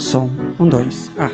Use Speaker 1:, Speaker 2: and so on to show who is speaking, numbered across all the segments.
Speaker 1: Som, dois, A.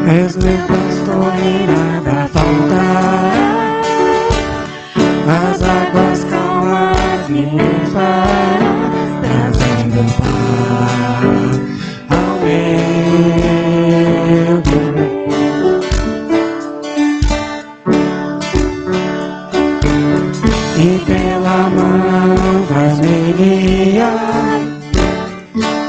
Speaker 1: És meu pastor e nada faltará. As águas calmas me levarás, trazendo paz ao meu viver. E pela mão vais me guiar,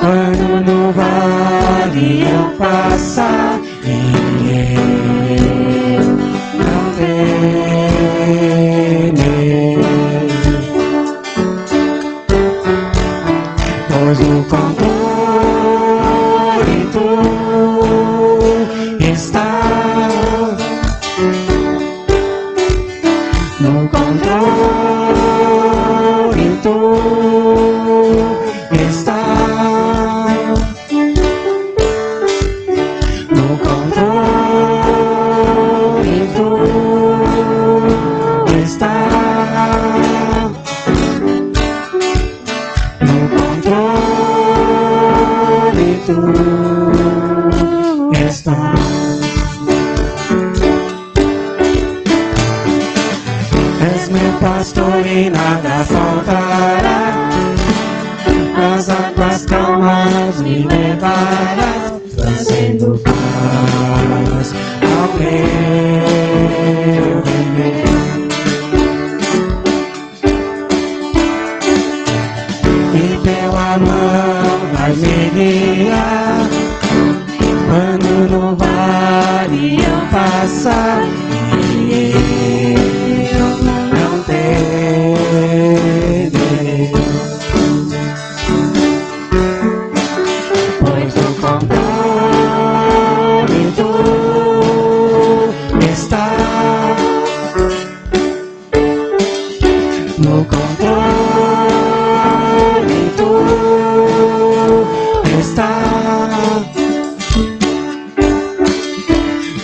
Speaker 1: quando no vale eu passar, e eu não temerei, pois no controle tu estás, no controle tu estás, no controle tu estás, no controle tu estás. És meu pastor e nada faltará, as águas calmas me levarás, trazendo paz ao meu viver. E pela mão vais me guiar, quando no vale eu passar, e eu não temerei, pois no controle tu estás, no controle tu estás,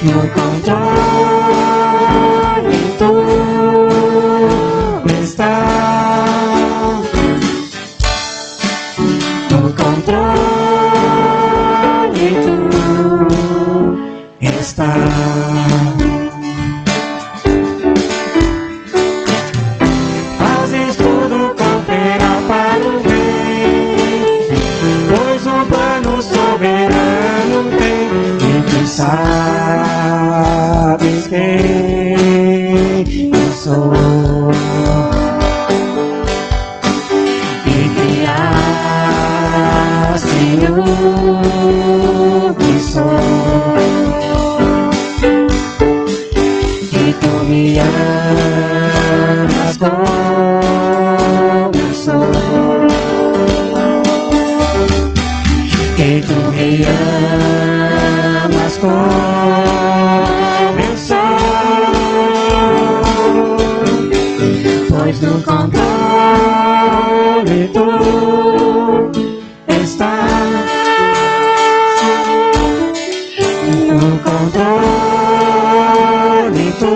Speaker 1: no controle tu estás, no controle tu estás. Fazes tudo cooperar para o bem, pois um plano soberano tem, e tu sabes quem eu sou, e criaste o que sou, e tu me amas como eu sou, e tu me amas como eu sou, pois no controle tu estás, no controle tu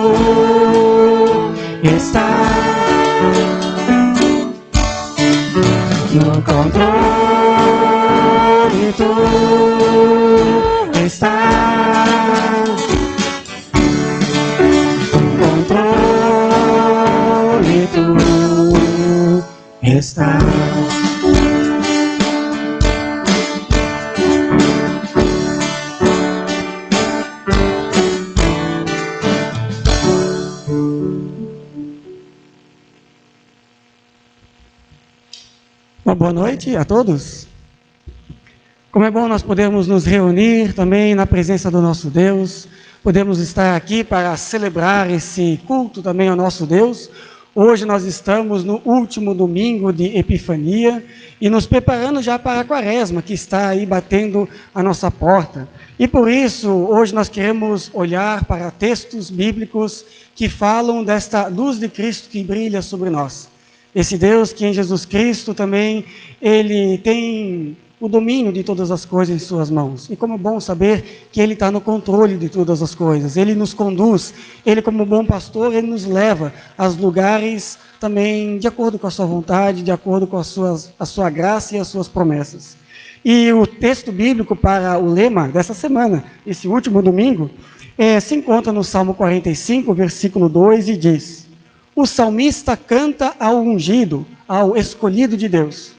Speaker 1: estás, no controle tu estás, no controle tu estás. Uma boa noite a todos. Como é bom nós podermos nos reunir também na presença do nosso Deus, podemos estar aqui para celebrar esse culto também ao nosso Deus. Hoje nós estamos no último domingo de Epifania e nos preparando já para a Quaresma, que está aí batendo a nossa porta. E por isso, hoje nós queremos olhar para textos bíblicos que falam desta luz de Cristo que brilha sobre nós. Esse Deus que em Jesus Cristo também, Ele tem o domínio de todas as coisas em suas mãos. E como é bom saber que Ele está no controle de todas as coisas. Ele nos conduz, Ele como bom pastor, Ele nos leva aos lugares também de acordo com a sua vontade, de acordo com a sua graça e as suas promessas. E o texto bíblico para o lema dessa semana, esse último domingo, se encontra no Salmo 45, versículo 2, e diz: o salmista canta ao ungido, ao escolhido de Deus.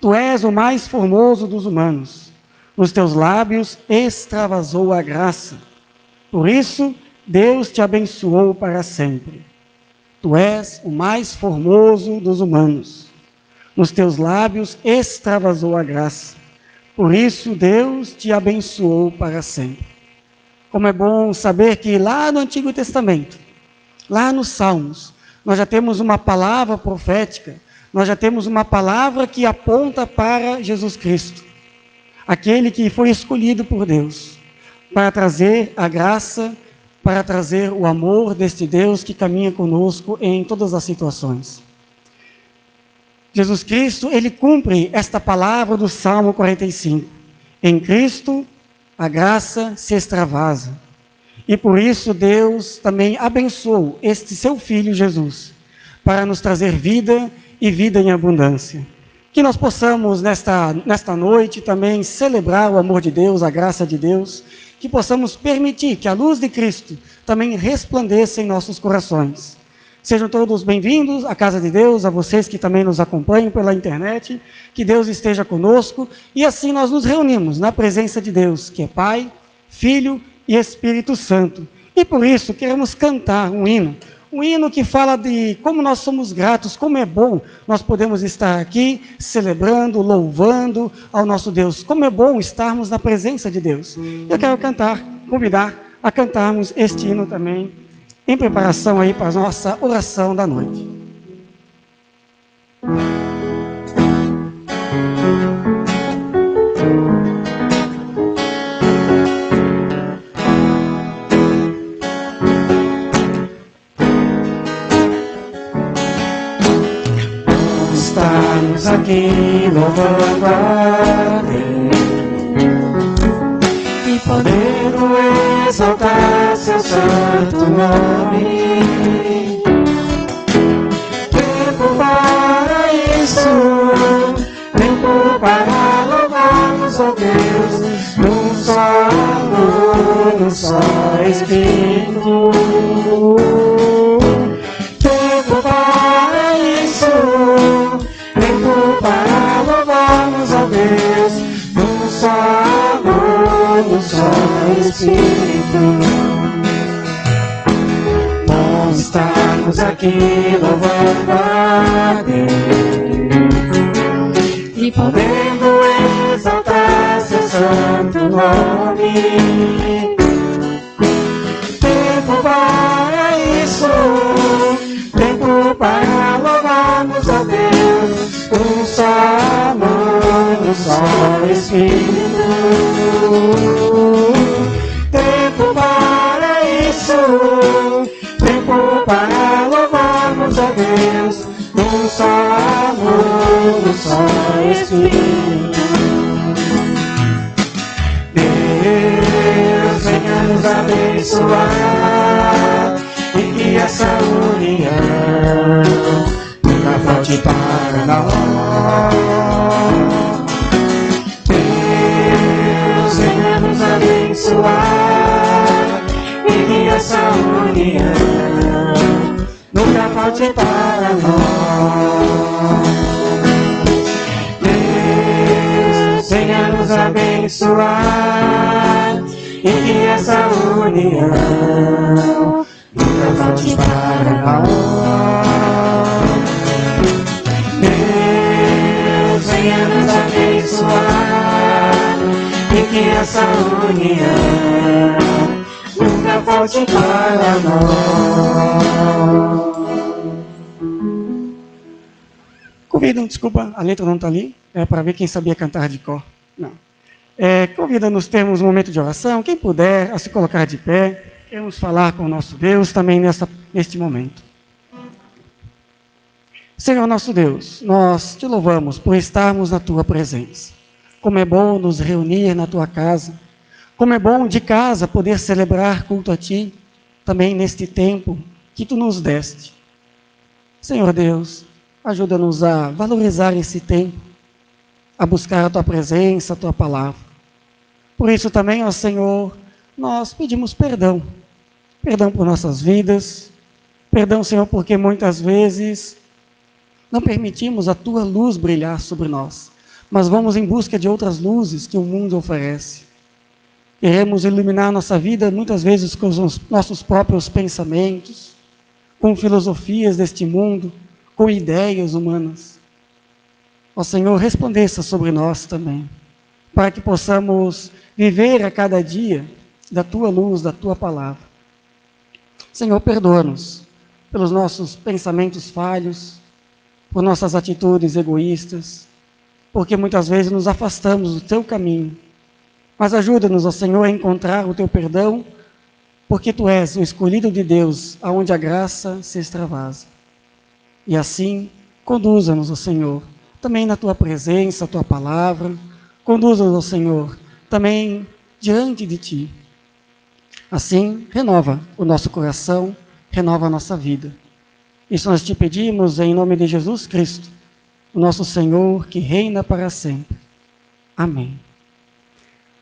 Speaker 1: Tu és o mais formoso dos humanos. Nos teus lábios extravasou a graça. Por isso, Deus te abençoou para sempre. Tu és o mais formoso dos humanos. Nos teus lábios extravasou a graça. Por isso, Deus te abençoou para sempre. Como é bom saber que lá no Antigo Testamento, lá nos Salmos, nós já temos uma palavra profética, nós já temos uma palavra que aponta para Jesus Cristo, aquele que foi escolhido por Deus, para trazer a graça, para trazer o amor deste Deus que caminha conosco em todas as situações. Jesus Cristo, Ele cumpre esta palavra do Salmo 45. Em Cristo, a graça se extravasa. E por isso Deus também abençoou este seu Filho Jesus, para nos trazer vida e vida em abundância. Que nós possamos nesta noite também celebrar o amor de Deus, a graça de Deus, que possamos permitir que a luz de Cristo também resplandeça em nossos corações. Sejam todos bem-vindos à casa de Deus, a vocês que também nos acompanham pela internet, que Deus esteja conosco, e assim nós nos reunimos na presença de Deus, que é Pai, Filho e Espírito Santo. E por isso queremos cantar um hino que fala de como nós somos gratos, como é bom nós podemos estar aqui celebrando, louvando ao nosso Deus, como é bom estarmos na presença de Deus. Eu quero convidar a cantarmos este hino também, em preparação aí para a nossa oração da noite. Estamos aqui louvando a Deus e podendo exaltar seu santo nome. Tempo para isso, tempo para louvarmos a Deus, num só amor, num só Espírito. Tempo para isso, tempo para louvarmos a Deus, num só amor, num só Espírito. Nós estamos aqui louvando a Deus e podendo exaltar seu santo nome. Tempo para isso, tempo para louvarmos a Deus, um só amor, um só Espírito. Tempo para isso, tempo para louvarmos a Deus, um só amor, um só Espírito. Deus venha nos abençoar e que essa união nunca falte para nós. Deus venha nos abençoar e que essa união nunca falte para nós. Deus venha nos abençoar e que essa união nunca falte para nós. Deus venha nos abençoar e que essa união nunca falte para nós. Convido, desculpa, a letra não está ali, é para ver quem sabia cantar de cor. Não. Convida-nos, temos um momento de oração, quem puder, a se colocar de pé. Queremos falar com o nosso Deus também neste momento. Senhor nosso Deus, nós te louvamos por estarmos na tua presença. Como é bom nos reunir na tua casa. Como é bom de casa poder celebrar culto a ti, também neste tempo que tu nos deste. Senhor Deus, ajuda-nos a valorizar esse tempo, a buscar a tua presença, a tua palavra. Por isso também, ó Senhor, nós pedimos perdão. Perdão por nossas vidas. Perdão, Senhor, porque muitas vezes não permitimos a tua luz brilhar sobre nós, mas vamos em busca de outras luzes que o mundo oferece. Queremos iluminar nossa vida muitas vezes com os nossos próprios pensamentos, com filosofias deste mundo, com ideias humanas. Ó Senhor, resplandeça sobre nós também, para que possamos viver a cada dia da tua luz, da tua palavra. Senhor, perdoa-nos pelos nossos pensamentos falhos, por nossas atitudes egoístas, porque muitas vezes nos afastamos do teu caminho. Mas ajuda-nos, ó Senhor, a encontrar o teu perdão, porque tu és o escolhido de Deus, aonde a graça se extravasa. E assim, conduza-nos, ó Senhor, também na tua presença, a tua palavra, conduza-nos, ó Senhor, também diante de ti. Assim, renova o nosso coração, renova a nossa vida. Isso nós te pedimos em nome de Jesus Cristo, o nosso Senhor, que reina para sempre. Amém.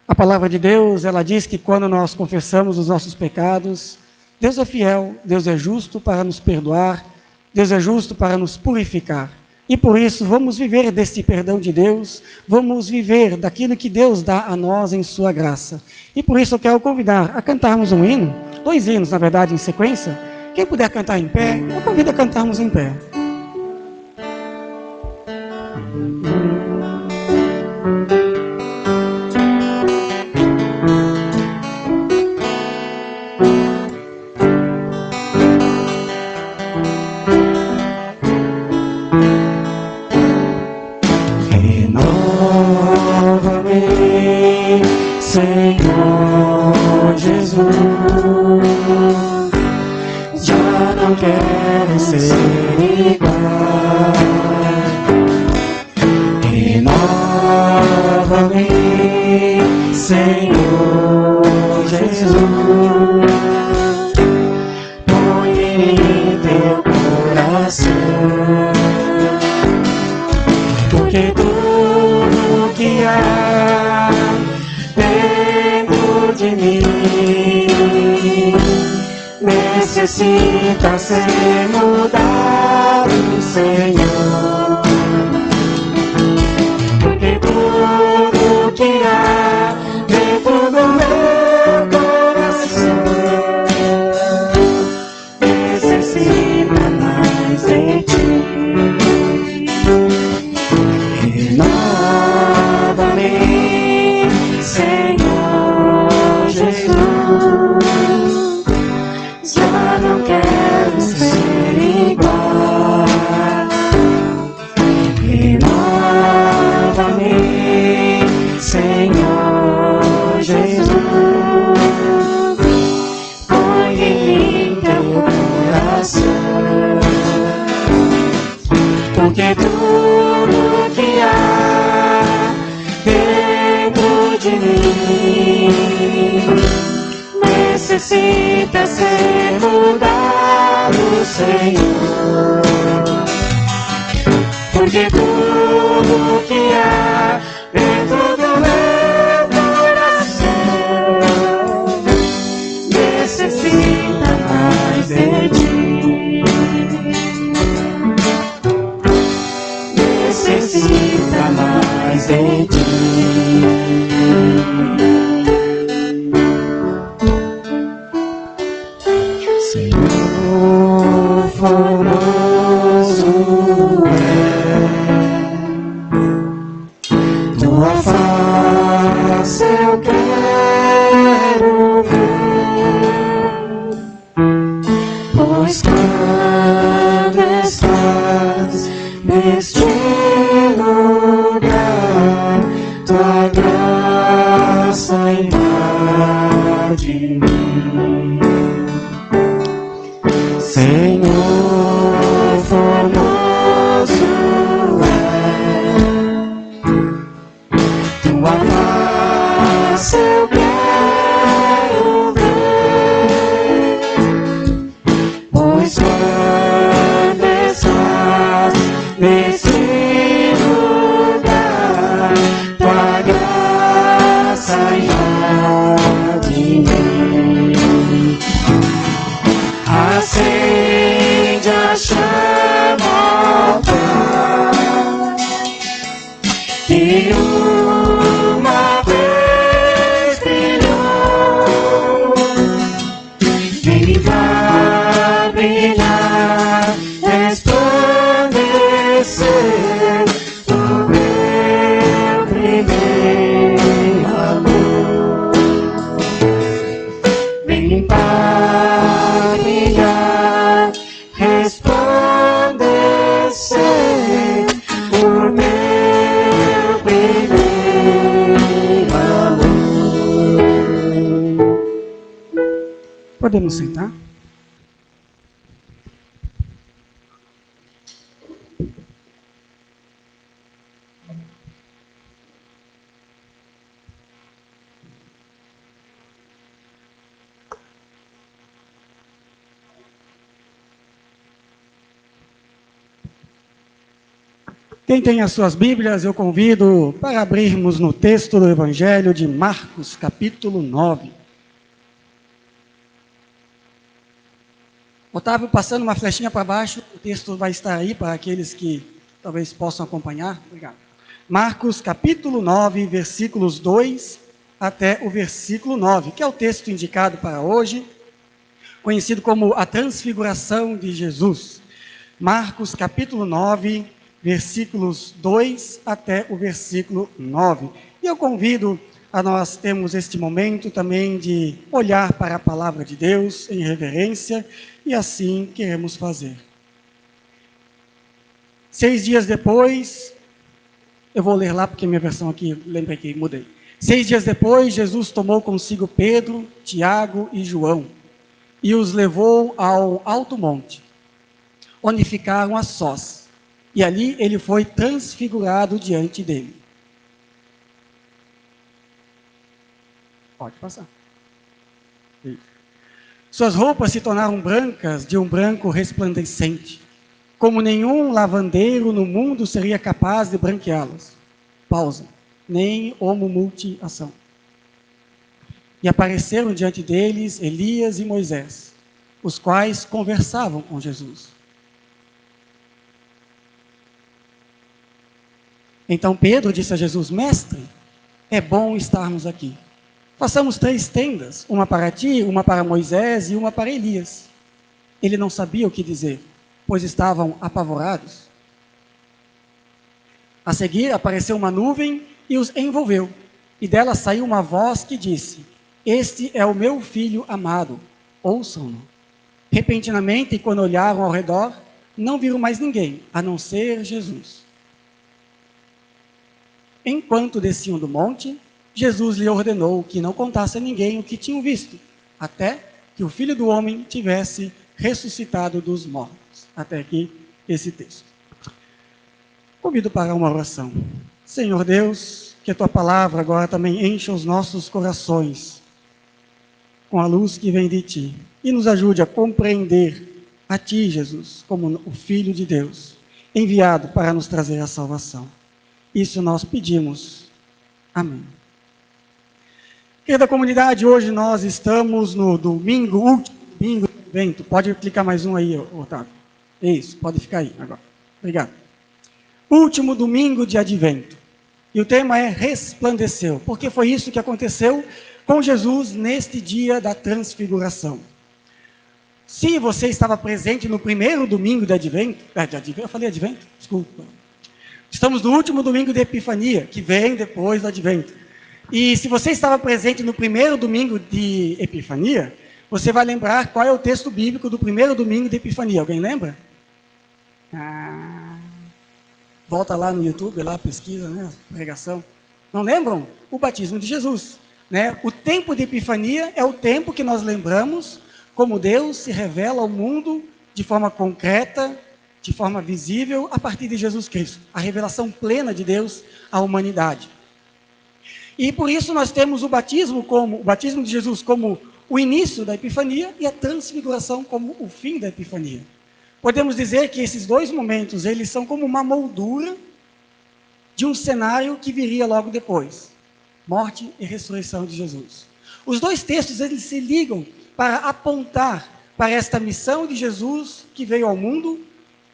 Speaker 1: A palavra de Deus, ela diz que quando nós confessamos os nossos pecados, Deus é fiel, Deus é justo para nos perdoar, Deus é justo para nos purificar. E por isso, vamos viver deste perdão de Deus, vamos viver daquilo que Deus dá a nós em sua graça. E por isso eu quero convidar a cantarmos um hino, 2 hinos, na verdade, em sequência. Quem puder cantar em pé, eu convido a cantarmos em pé.
Speaker 2: Renova-me, Senhor Jesus. Já não quero ser igual. Renova-me, Senhor Jesus. Põe em teu coração, porque tudo que há dentro de mim necessita ser mudado, Senhor. Porque tudo que há dentro do meu coração necessita mais de ti. Renova-me, Senhor Jesus. Já não quero ser igual. Renova-me, Senhor Jesus. Põe em mim teu coração, porque tudo que há dentro de mim necessita ser mudado, Senhor. Porque tudo que há dentro do meu coração necessita mais de ti. Necessita mais de ti. Senhor, formoso é tua face, eu quero ver, pois quando estás neste lugar, tua graça invade mim. Senhor, formoso é uma vez brilhou. Vem brilhar, brilhar, resplandecer o meu primeiro amor. Vem limpar, brilhar, resplandecer o meu primeiro amor.
Speaker 1: Podemos sentar? Quem tem as suas Bíblias, eu convido para abrirmos no texto do Evangelho de Marcos, capítulo 9. Otávio, passando uma flechinha para baixo, o texto vai estar aí para aqueles que talvez possam acompanhar. Obrigado. Marcos, capítulo 9, versículos 2 até o versículo 9, que é o texto indicado para hoje, conhecido como a transfiguração de Jesus. Marcos, capítulo 9, versículos 2 até o versículo 9. E eu convido a nós termos este momento também de olhar para a palavra de Deus em reverência, e assim queremos fazer. 6 dias depois, eu vou ler lá porque minha versão aqui, lembrei que mudei. 6 dias depois, Jesus tomou consigo Pedro, Tiago e João, e os levou ao alto monte, onde ficaram a sós. E ali ele foi transfigurado diante dele. Pode passar. Isso. Suas roupas se tornaram brancas de um branco resplandecente, como nenhum lavandeiro no mundo seria capaz de branqueá-las. Pausa. Nem homomultiação. E apareceram diante deles Elias e Moisés, os quais conversavam com Jesus. Então Pedro disse a Jesus: Mestre, é bom estarmos aqui. Façamos 3 tendas, uma para ti, uma para Moisés e uma para Elias. Ele não sabia o que dizer, pois estavam apavorados. A seguir apareceu uma nuvem e os envolveu, e dela saiu uma voz que disse: Este é o meu filho amado, ouçam-no. Repentinamente, quando olharam ao redor, não viram mais ninguém, a não ser Jesus. Enquanto desciam do monte, Jesus lhe ordenou que não contasse a ninguém o que tinham visto, até que o Filho do Homem tivesse ressuscitado dos mortos. Até aqui esse texto. Convido para uma oração. Senhor Deus, que a Tua palavra agora também encha os nossos corações com a luz que vem de Ti, e nos ajude a compreender a Ti, Jesus, como o Filho de Deus, enviado para nos trazer a salvação. Isso nós pedimos. Amém. Querida comunidade, hoje nós estamos no domingo, último domingo do evento. Pode clicar mais um aí, Otávio. Isso, pode ficar aí agora. Obrigado. Último domingo de advento. E o tema é resplandeceu, porque foi isso que aconteceu com Jesus neste dia da transfiguração. Se você estava presente no primeiro domingo de advento, eu falei advento? Desculpa. Estamos no último domingo de Epifania, que vem depois do advento. E se você estava presente no primeiro domingo de Epifania, você vai lembrar qual é o texto bíblico do primeiro domingo de Epifania. Alguém lembra? Volta lá no YouTube, lá pesquisa, né? Pregação. Não lembram? O batismo de Jesus. Né? O tempo de Epifania é o tempo que nós lembramos como Deus se revela ao mundo de forma concreta, de forma visível, a partir de Jesus Cristo. A revelação plena de Deus à humanidade. E por isso nós temos o batismo de Jesus como o início da Epifania e a transfiguração como o fim da Epifania. Podemos dizer que esses dois momentos, eles são como uma moldura de um cenário que viria logo depois. Morte e ressurreição de Jesus. Os dois textos, eles se ligam para apontar para esta missão de Jesus que veio ao mundo,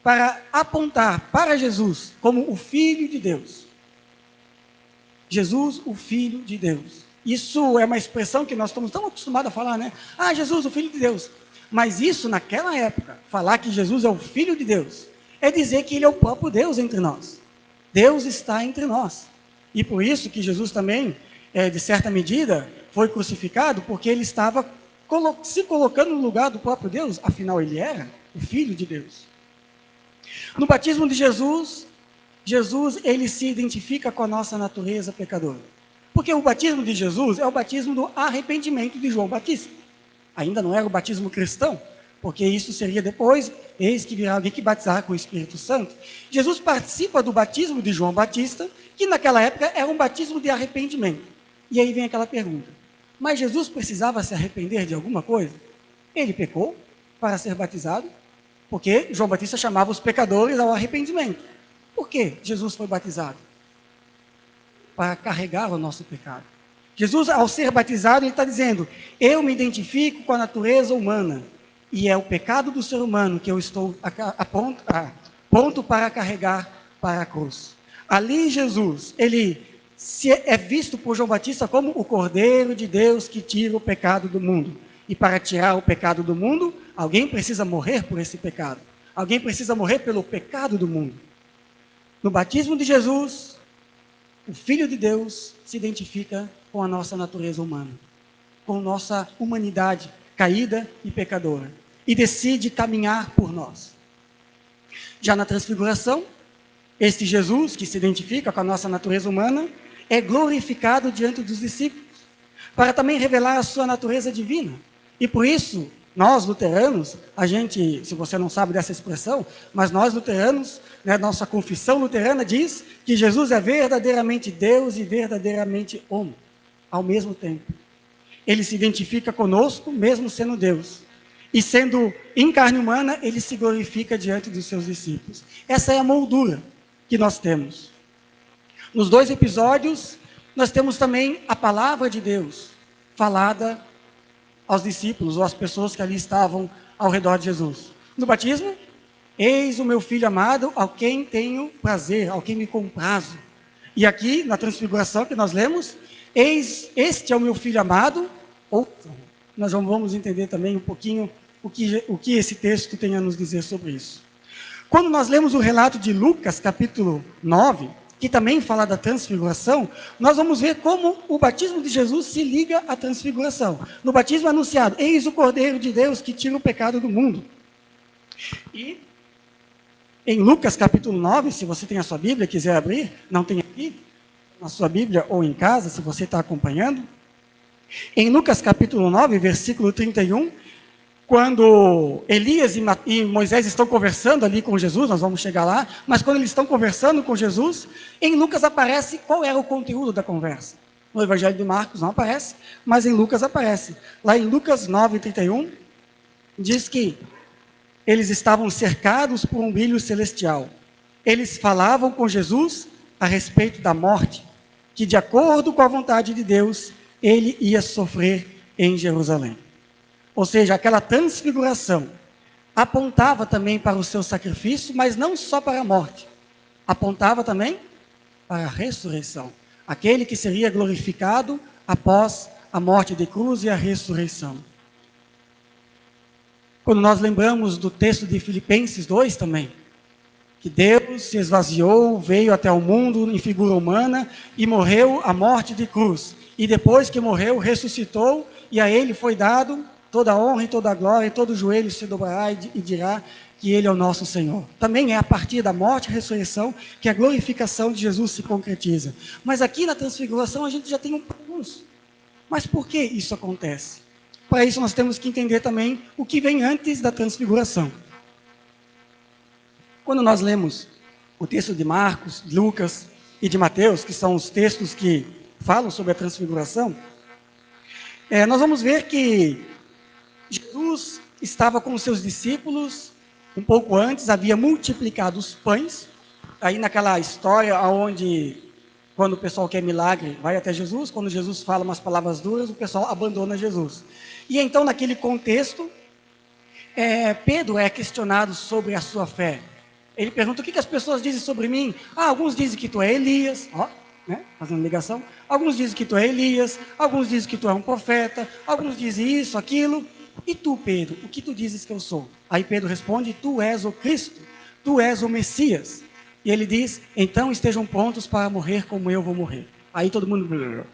Speaker 1: para apontar para Jesus como o Filho de Deus. Jesus, o Filho de Deus. Isso é uma expressão que nós estamos tão acostumados a falar, né? Ah, Jesus, o Filho de Deus. Mas isso, naquela época, falar que Jesus é o Filho de Deus, é dizer que Ele é o próprio Deus entre nós. Deus está entre nós. E por isso que Jesus também, de certa medida, foi crucificado, porque Ele estava se colocando no lugar do próprio Deus, afinal Ele era o Filho de Deus. No batismo de Jesus, ele se identifica com a nossa natureza pecadora. Porque o batismo de Jesus é o batismo do arrependimento de João Batista. Ainda não era o batismo cristão, porque isso seria depois, eis que virá alguém que batizar com o Espírito Santo. Jesus participa do batismo de João Batista, que naquela época era um batismo de arrependimento. E aí vem aquela pergunta, mas Jesus precisava se arrepender de alguma coisa? Ele pecou para ser batizado? Porque João Batista chamava os pecadores ao arrependimento. Por que Jesus foi batizado? Para carregar o nosso pecado. Jesus, ao ser batizado, ele está dizendo, eu me identifico com a natureza humana, e é o pecado do ser humano que eu estou pronto para carregar para a cruz. Ali Jesus, ele é visto por João Batista como o Cordeiro de Deus que tira o pecado do mundo. E para tirar o pecado do mundo, alguém precisa morrer por esse pecado. Alguém precisa morrer pelo pecado do mundo. No batismo de Jesus, o Filho de Deus se identifica com a nossa natureza humana, com nossa humanidade caída e pecadora, e decide caminhar por nós. Já na transfiguração, este Jesus, que se identifica com a nossa natureza humana, é glorificado diante dos discípulos, para também revelar a sua natureza divina. E por isso, nós luteranos, se você não sabe dessa expressão, mas nós luteranos, nossa confissão luterana diz que Jesus é verdadeiramente Deus e verdadeiramente homem, ao mesmo tempo. Ele se identifica conosco, mesmo sendo Deus. E sendo em carne humana, ele se glorifica diante dos seus discípulos. Essa é a moldura que nós temos. Nos 2 episódios, nós temos também a palavra de Deus falada aos discípulos ou às pessoas que ali estavam ao redor de Jesus. No batismo, eis o meu filho amado, ao quem tenho prazer, ao quem me comprazo. E aqui, na transfiguração que nós lemos, eis, este é o meu filho amado, ou nós vamos entender também um pouquinho o que esse texto tem a nos dizer sobre isso. Quando nós lemos o relato de Lucas, capítulo 9, que também fala da transfiguração, nós vamos ver como o batismo de Jesus se liga à transfiguração. No batismo anunciado, eis o Cordeiro de Deus que tira o pecado do mundo. E em Lucas capítulo 9, se você tem a sua Bíblia, quiser abrir, não tem aqui, na sua Bíblia ou em casa, se você está acompanhando. Em Lucas capítulo 9, versículo 31, quando Elias e Moisés estão conversando ali com Jesus, nós vamos chegar lá, mas quando eles estão conversando com Jesus, em Lucas aparece qual era o conteúdo da conversa. No Evangelho de Marcos não aparece, mas em Lucas aparece. Lá em Lucas 9, 31, diz que eles estavam cercados por um brilho celestial. Eles falavam com Jesus a respeito da morte, que de acordo com a vontade de Deus, ele ia sofrer em Jerusalém. Ou seja, aquela transfiguração apontava também para o seu sacrifício, mas não só para a morte. Apontava também para a ressurreição. Aquele que seria glorificado após a morte de cruz e a ressurreição. Quando nós lembramos do texto de Filipenses 2 também, que Deus se esvaziou, veio até o mundo em figura humana e morreu a morte de cruz. E depois que morreu, ressuscitou e a ele foi dado toda a honra e toda a glória, e todo joelho se dobrará e dirá que ele é o nosso Senhor. Também é a partir da morte e ressurreição que a glorificação de Jesus se concretiza. Mas aqui na transfiguração a gente já tem um prenúncio. Mas por que isso acontece? Para isso nós temos que entender também o que vem antes da transfiguração. Quando nós lemos o texto de Marcos, de Lucas e de Mateus, que são os textos que falam sobre a transfiguração, nós vamos ver que Jesus estava com os seus discípulos, um pouco antes, havia multiplicado os pães, aí naquela história onde, quando o pessoal quer milagre, vai até Jesus, quando Jesus fala umas palavras duras, o pessoal abandona Jesus. E então, naquele contexto, Pedro é questionado sobre a sua fé. Ele pergunta, o que as pessoas dizem sobre mim? Alguns dizem que tu é Elias, né? Fazendo ligação. Alguns dizem que tu é Elias, alguns dizem que tu é um profeta, alguns dizem isso, aquilo. E tu, Pedro, o que tu dizes que eu sou? Aí Pedro responde, tu és o Cristo, tu és o Messias. E ele diz, então estejam prontos para morrer como eu vou morrer. Aí todo mundo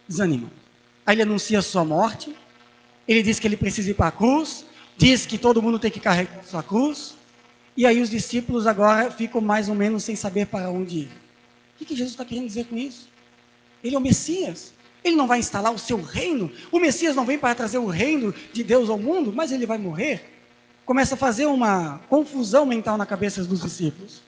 Speaker 1: desanima. Aí ele anuncia a sua morte, ele diz que ele precisa ir para a cruz, diz que todo mundo tem que carregar a sua cruz, e aí os discípulos agora ficam mais ou menos sem saber para onde ir. O que Jesus está querendo dizer com isso? Ele é o Messias. Ele não vai instalar o seu reino. O Messias não vem para trazer o reino de Deus ao mundo, mas ele vai morrer. Começa a fazer uma confusão mental na cabeça dos discípulos.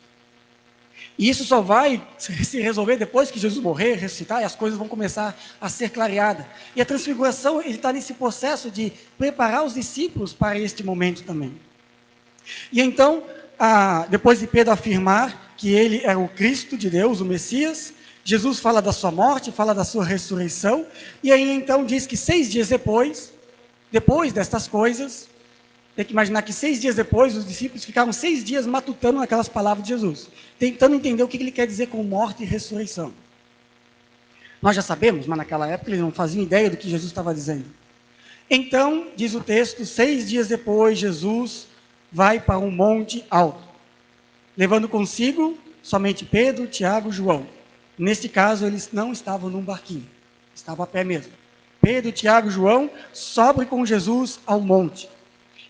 Speaker 1: E isso só vai se resolver depois que Jesus morrer, ressuscitar, e as coisas vão começar a ser clareadas. E a transfiguração, ele está nesse processo de preparar os discípulos para este momento também. E então, depois de Pedro afirmar que ele era o Cristo de Deus, o Messias, Jesus fala da sua morte, fala da sua ressurreição, e aí então diz que 6 dias depois destas coisas, tem que imaginar que 6 dias depois, os discípulos ficaram 6 dias matutando naquelas palavras de Jesus, tentando entender o que ele quer dizer com morte e ressurreição. Nós já sabemos, mas naquela época eles não faziam ideia do que Jesus estava dizendo. Então, diz o texto, 6 dias depois, Jesus vai para um monte alto, levando consigo somente Pedro, Tiago e João. Neste caso, eles não estavam num barquinho, estavam a pé mesmo. Pedro, Tiago e João sobem com Jesus ao monte.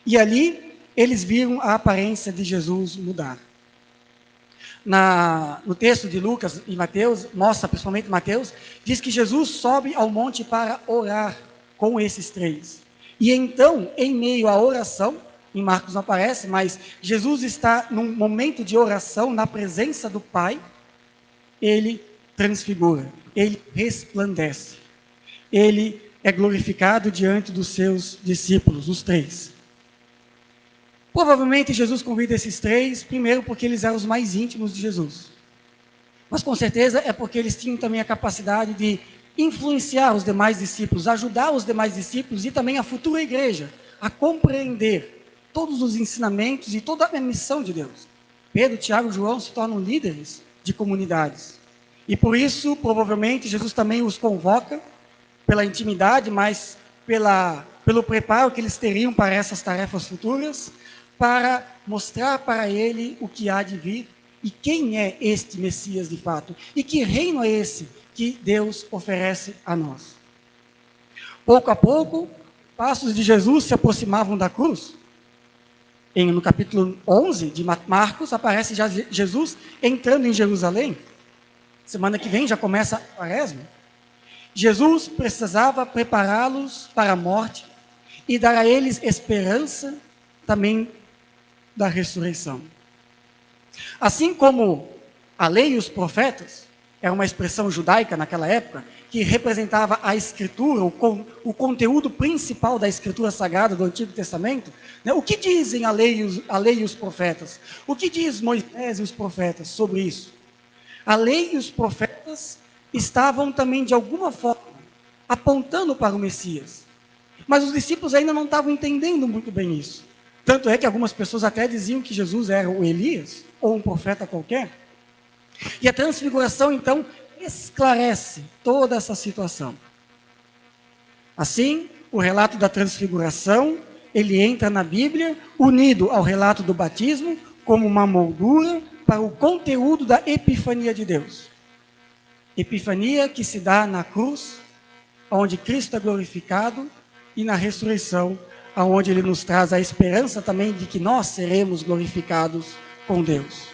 Speaker 1: E ali, eles viram a aparência de Jesus mudar. No texto de Lucas e Mateus, mostra principalmente Mateus, diz que Jesus sobe ao monte para orar com esses 3. E então, em meio à oração, em Marcos não aparece, mas Jesus está num momento de oração, na presença do Pai, ele transfigura, ele resplandece, ele é glorificado diante dos seus discípulos, os 3. Provavelmente Jesus convida esses 3, primeiro porque eles eram os mais íntimos de Jesus. Mas com certeza é porque eles tinham também a capacidade de influenciar os demais discípulos, ajudar os demais discípulos e também a futura igreja a compreender todos os ensinamentos e toda a missão de Deus. Pedro, Tiago e João se tornam líderes de comunidades. E por isso, provavelmente, Jesus também os convoca pela intimidade, mas pelo preparo que eles teriam para essas tarefas futuras, para mostrar para ele o que há de vir e quem é este Messias de fato e que reino é esse que Deus oferece a nós. Pouco a pouco, passos de Jesus se aproximavam da cruz. No capítulo 11 de Marcos, aparece já Jesus entrando em Jerusalém. Semana que vem já começa a Quaresma. Jesus precisava prepará-los para a morte e dar a eles esperança também da ressurreição. Assim como a lei e os profetas, era uma expressão judaica naquela época, que representava a escritura, o conteúdo principal da escritura sagrada do Antigo Testamento, né? O que dizem a lei e os profetas? O que diz Moisés e os profetas sobre isso? A lei e os profetas estavam também, de alguma forma, apontando para o Messias. Mas os discípulos ainda não estavam entendendo muito bem isso. Tanto é que algumas pessoas até diziam que Jesus era o Elias, ou um profeta qualquer. E a transfiguração, então, esclarece toda essa situação. Assim, o relato da transfiguração, ele entra na Bíblia, unido ao relato do batismo, como uma moldura para o conteúdo da epifania de Deus. Epifania que se dá na cruz, onde Cristo é glorificado, e na ressurreição, onde ele nos traz a esperança também de que nós seremos glorificados com Deus.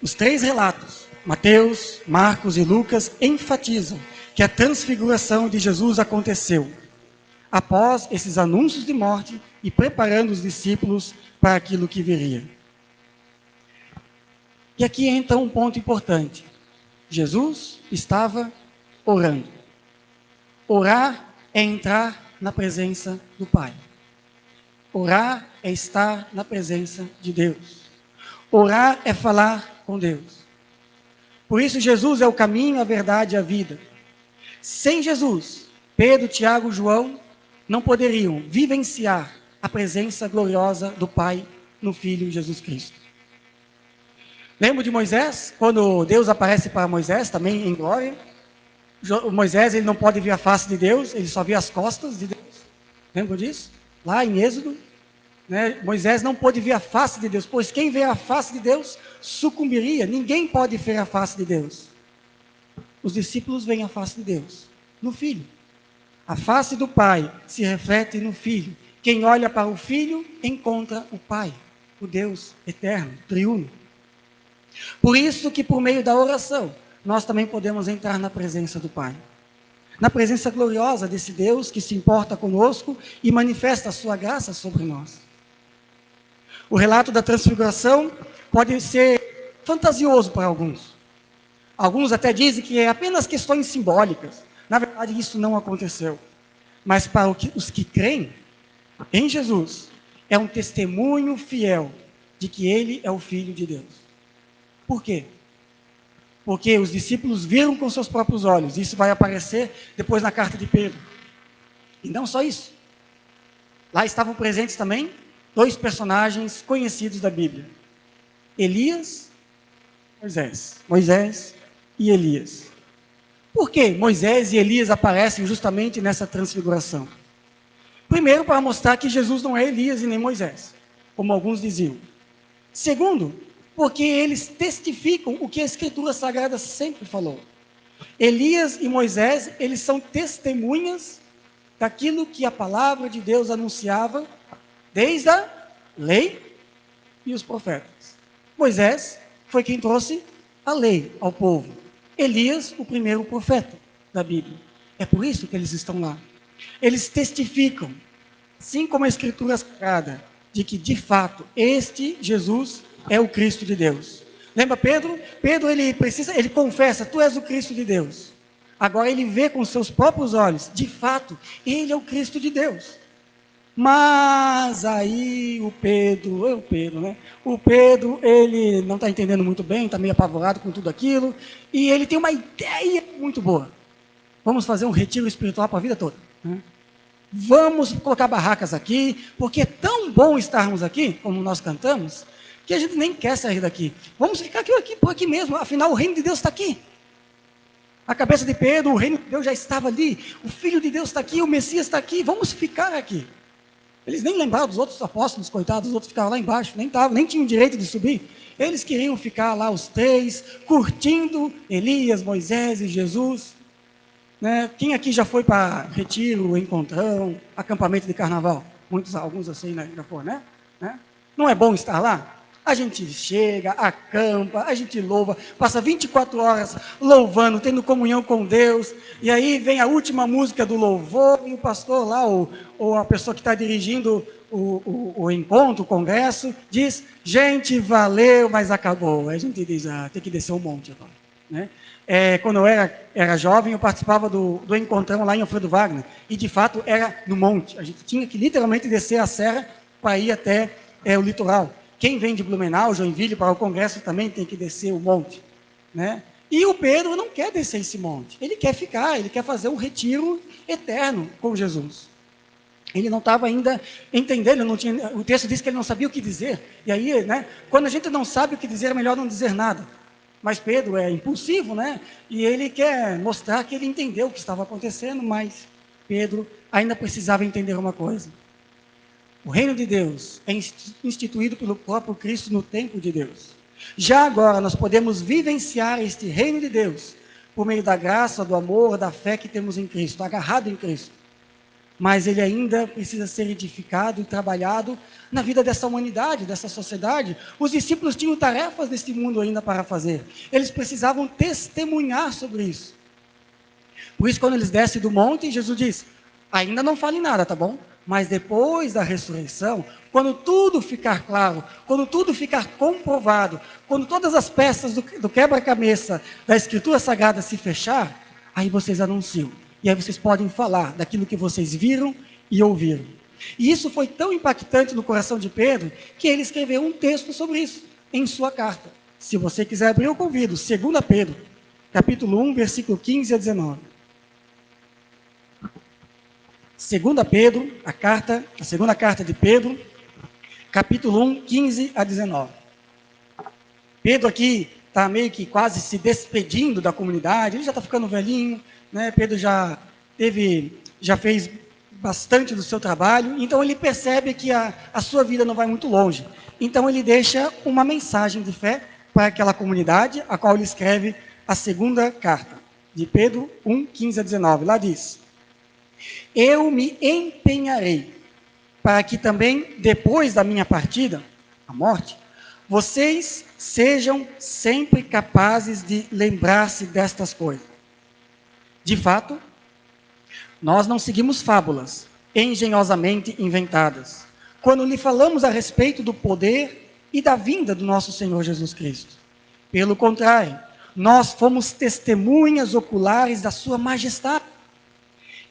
Speaker 1: Os 3 relatos, Mateus, Marcos e Lucas, enfatizam que a transfiguração de Jesus aconteceu após esses anúncios de morte e preparando os discípulos para aquilo que viria. E aqui entra um ponto importante. Jesus estava orando. Orar é entrar na presença do Pai. Orar é estar na presença de Deus. Orar é falar com Deus. Por isso Jesus é o caminho, a verdade e a vida. Sem Jesus, Pedro, Tiago e João não poderiam vivenciar a presença gloriosa do Pai no Filho Jesus Cristo. Lembra de Moisés? Quando Deus aparece para Moisés, também em glória. Moisés, ele não pode ver a face de Deus, ele só vê as costas de Deus. Lembra disso? Lá em Êxodo, né? Moisés não pôde ver a face de Deus, pois quem vê a face de Deus sucumbiria. Ninguém pode ver a face de Deus. Os discípulos veem a face de Deus no Filho. A face do Pai se reflete no Filho. Quem olha para o Filho encontra o Pai, o Deus eterno, triuno. Por isso que por meio da oração, nós também podemos entrar na presença do Pai. Na presença gloriosa desse Deus que se importa conosco e manifesta a sua graça sobre nós. O relato da transfiguração pode ser fantasioso para alguns. Alguns até dizem que é apenas questões simbólicas. Na verdade, isso não aconteceu. Mas para os que creem em Jesus, é um testemunho fiel de que Ele é o Filho de Deus. Por quê? Porque os discípulos viram com seus próprios olhos. Isso vai aparecer depois na carta de Pedro. E não só isso. Lá estavam presentes também 2 personagens conhecidos da Bíblia. Elias, Moisés. Moisés e Elias. Por que Moisés e Elias aparecem justamente nessa transfiguração? Primeiro, para mostrar que Jesus não é Elias e nem Moisés, como alguns diziam. Segundo, porque eles testificam o que a Escritura Sagrada sempre falou. Elias e Moisés, eles são testemunhas daquilo que a palavra de Deus anunciava desde a lei e os profetas. Moisés foi quem trouxe a lei ao povo. Elias, o primeiro profeta da Bíblia. É por isso que eles estão lá. Eles testificam, assim como a Escritura Sagrada, de que de fato este Jesus é o Cristo de Deus. Lembra Pedro? Pedro ele confessa, tu és o Cristo de Deus. Agora ele vê com seus próprios olhos, de fato, ele é o Cristo de Deus. Mas aí o Pedro, né? O Pedro, ele não está entendendo muito bem, está meio apavorado com tudo aquilo, e ele tem uma ideia muito boa. Vamos fazer um retiro espiritual para a vida toda. Né? Vamos colocar barracas aqui, porque é tão bom estarmos aqui, como nós cantamos, que a gente nem quer sair daqui. Vamos ficar aqui por aqui mesmo, afinal o reino de Deus está aqui. A cabeça de Pedro, o reino de Deus já estava ali, o Filho de Deus está aqui, o Messias está aqui, vamos ficar aqui. Eles nem lembravam dos outros apóstolos, coitados, os outros ficavam lá embaixo, nem tinham direito de subir. Eles queriam ficar lá os 3, curtindo Elias, Moisés e Jesus. Né? Quem aqui já foi para retiro, encontrão, acampamento de carnaval? Alguns assim, né? Já foram, né? Não é bom estar lá? A gente chega, acampa, a gente louva, passa 24 horas louvando, tendo comunhão com Deus, e aí vem a última música do louvor, e o pastor lá, ou a pessoa que está dirigindo o encontro, o congresso, diz, gente, valeu, mas acabou. Aí a gente diz, tem que descer um monte agora. Né? Quando eu era jovem, eu participava do encontrão lá em Alfredo Wagner, e de fato era no monte. A gente tinha que literalmente descer a serra para ir até o litoral. Quem vem de Blumenau, Joinville, para o congresso também tem que descer o monte. Né? E o Pedro não quer descer esse monte. Ele quer ficar, ele quer fazer um retiro eterno com Jesus. Ele não estava ainda entendendo, o texto diz que ele não sabia o que dizer. E aí, né, quando a gente não sabe o que dizer, é melhor não dizer nada. Mas Pedro é impulsivo, né? E ele quer mostrar que ele entendeu o que estava acontecendo, mas Pedro ainda precisava entender uma coisa. O reino de Deus é instituído pelo próprio Cristo no tempo de Deus. Já agora nós podemos vivenciar este reino de Deus por meio da graça, do amor, da fé que temos em Cristo, agarrado em Cristo. Mas ele ainda precisa ser edificado e trabalhado na vida dessa humanidade, dessa sociedade. Os discípulos tinham tarefas deste mundo ainda para fazer. Eles precisavam testemunhar sobre isso. Por isso, quando eles descem do monte, Jesus diz, ainda não fale nada, tá bom? Mas depois da ressurreição, quando tudo ficar claro, quando tudo ficar comprovado, quando todas as peças do quebra-cabeça da Escritura Sagrada se fechar, aí vocês anunciam. E aí vocês podem falar daquilo que vocês viram e ouviram. E isso foi tão impactante no coração de Pedro, que ele escreveu um texto sobre isso, em sua carta. Se você quiser abrir, eu convido. 2 Pedro, capítulo 1, versículo 15 a 19. 2 Pedro, a segunda carta de Pedro, capítulo 1, 15 a 19. Pedro aqui está meio que quase se despedindo da comunidade, ele já está ficando velhinho, né? Pedro já fez bastante do seu trabalho, então ele percebe que a sua vida não vai muito longe. Então ele deixa uma mensagem de fé para aquela comunidade, a qual ele escreve a segunda carta, de Pedro 1, 15 a 19. Lá diz: eu me empenharei para que também, depois da minha partida, a morte, vocês sejam sempre capazes de lembrar-se destas coisas. De fato, nós não seguimos fábulas engenhosamente inventadas, quando lhe falamos a respeito do poder e da vinda do nosso Senhor Jesus Cristo. Pelo contrário, nós fomos testemunhas oculares da sua majestade.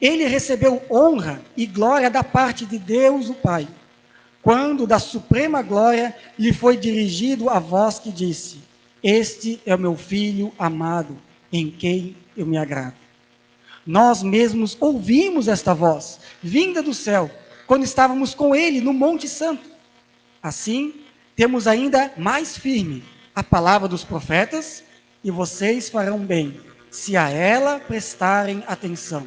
Speaker 1: Ele recebeu honra e glória da parte de Deus o Pai, quando da suprema glória lhe foi dirigido a voz que disse: este é o meu filho amado, em quem eu me agrado. Nós mesmos ouvimos esta voz, vinda do céu, quando estávamos com ele no Monte Santo. Assim, temos ainda mais firme a palavra dos profetas, e vocês farão bem, se a ela prestarem atenção,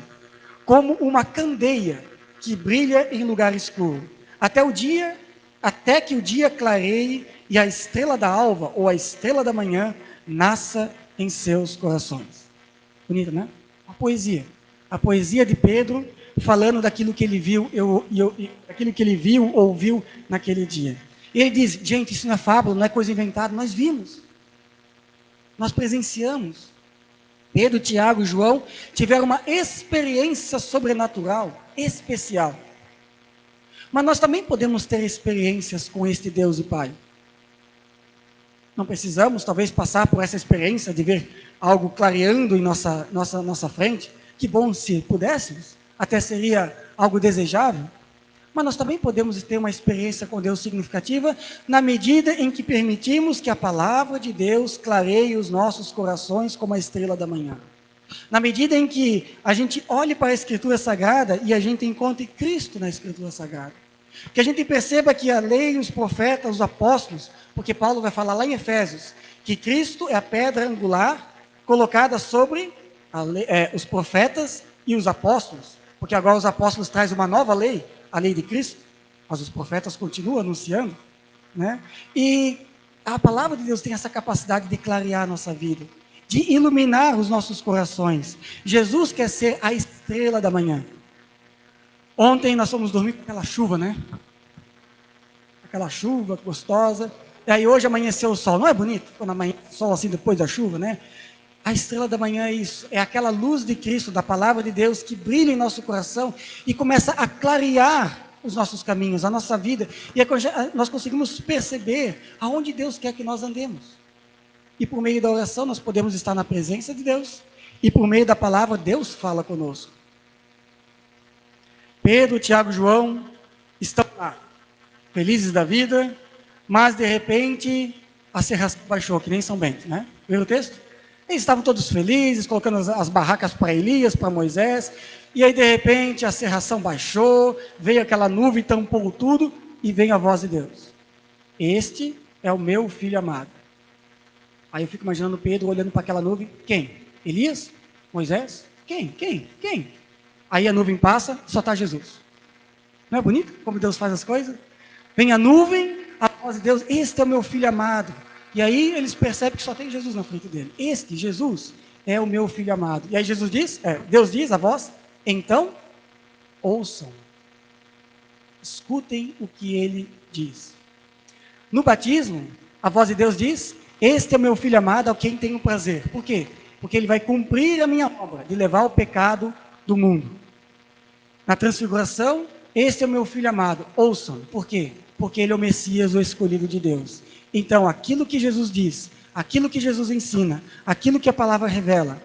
Speaker 1: como uma candeia que brilha em lugar escuro, até que o dia clareie e a estrela da alva, ou a estrela da manhã, nasça em seus corações. Bonito, né? A poesia de Pedro, falando daquilo que ele viu, daquilo que ele viu, ouviu naquele dia. E ele diz: gente, isso não é fábula, não é coisa inventada, nós vimos, nós presenciamos. Pedro, Tiago e João tiveram uma experiência sobrenatural, especial. Mas nós também podemos ter experiências com este Deus e Pai. Não precisamos, talvez, passar por essa experiência de ver algo clareando em nossa frente. Que bom se pudéssemos, até seria algo desejável. Mas nós também podemos ter uma experiência com Deus significativa, na medida em que permitimos que a palavra de Deus clareie os nossos corações como a estrela da manhã. Na medida em que a gente olhe para a Escritura Sagrada e a gente encontre Cristo na Escritura Sagrada. Que a gente perceba que a lei, os profetas, os apóstolos, porque Paulo vai falar lá em Efésios, que Cristo é a pedra angular colocada sobre os profetas e os apóstolos, porque agora os apóstolos trazem uma nova lei, a lei de Cristo, mas os profetas continuam anunciando, né? E a palavra de Deus tem essa capacidade de clarear a nossa vida, de iluminar os nossos corações. Jesus quer ser a estrela da manhã. Ontem nós fomos dormir com aquela chuva, né? Aquela chuva gostosa. E aí hoje amanheceu o sol. Não é bonito quando amanhece o sol assim depois da chuva, né? A estrela da manhã é isso. É aquela luz de Cristo, da palavra de Deus, que brilha em nosso coração e começa a clarear os nossos caminhos, a nossa vida. E nós conseguimos perceber aonde Deus quer que nós andemos. E por meio da oração nós podemos estar na presença de Deus. E por meio da palavra, Deus fala conosco. Pedro, Tiago e João estão lá, felizes da vida, mas de repente a serração baixou, que nem São Bento, né? Viu o texto? Eles estavam todos felizes, colocando as barracas para Elias, para Moisés, e aí de repente a serração baixou, veio aquela nuvem, tampou tudo, e vem a voz de Deus: este é o meu filho amado. Aí eu fico imaginando Pedro olhando para aquela nuvem. Quem? Elias? Moisés? Quem? Aí a nuvem passa, só está Jesus. Não é bonito como Deus faz as coisas? Vem a nuvem, a voz de Deus: este é o meu filho amado. E aí eles percebem que só tem Jesus na frente dele. Este, Jesus, é o meu filho amado. E aí Deus diz, a voz: então, ouçam. Escutem o que ele diz. No batismo, a voz de Deus diz: este é o meu filho amado, a quem tenho prazer. Por quê? Porque ele vai cumprir a minha obra de levar o pecado do mundo. Na transfiguração, este é o meu filho amado, ouçam. Por quê? Porque ele é o Messias, o escolhido de Deus. Então, aquilo que Jesus diz, aquilo que Jesus ensina, aquilo que a palavra revela,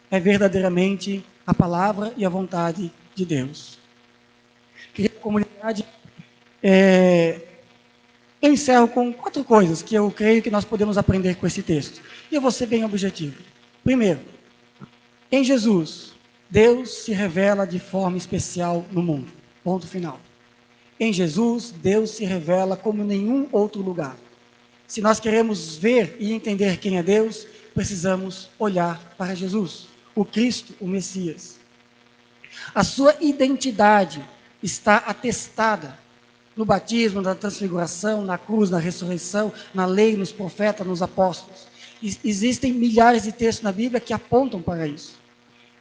Speaker 1: é verdadeiramente a palavra e a vontade de Deus. Querida comunidade, eu encerro com 4 coisas que eu creio que nós podemos aprender com esse texto. E eu vou ser bem objetivo. Primeiro, em Jesus, Deus se revela de forma especial no mundo. Ponto final. Em Jesus, Deus se revela como em nenhum outro lugar. Se nós queremos ver e entender quem é Deus, precisamos olhar para Jesus, o Cristo, o Messias. A sua identidade está atestada no batismo, na transfiguração, na cruz, na ressurreição, na lei, nos profetas, nos apóstolos. Existem milhares de textos na Bíblia que apontam para isso.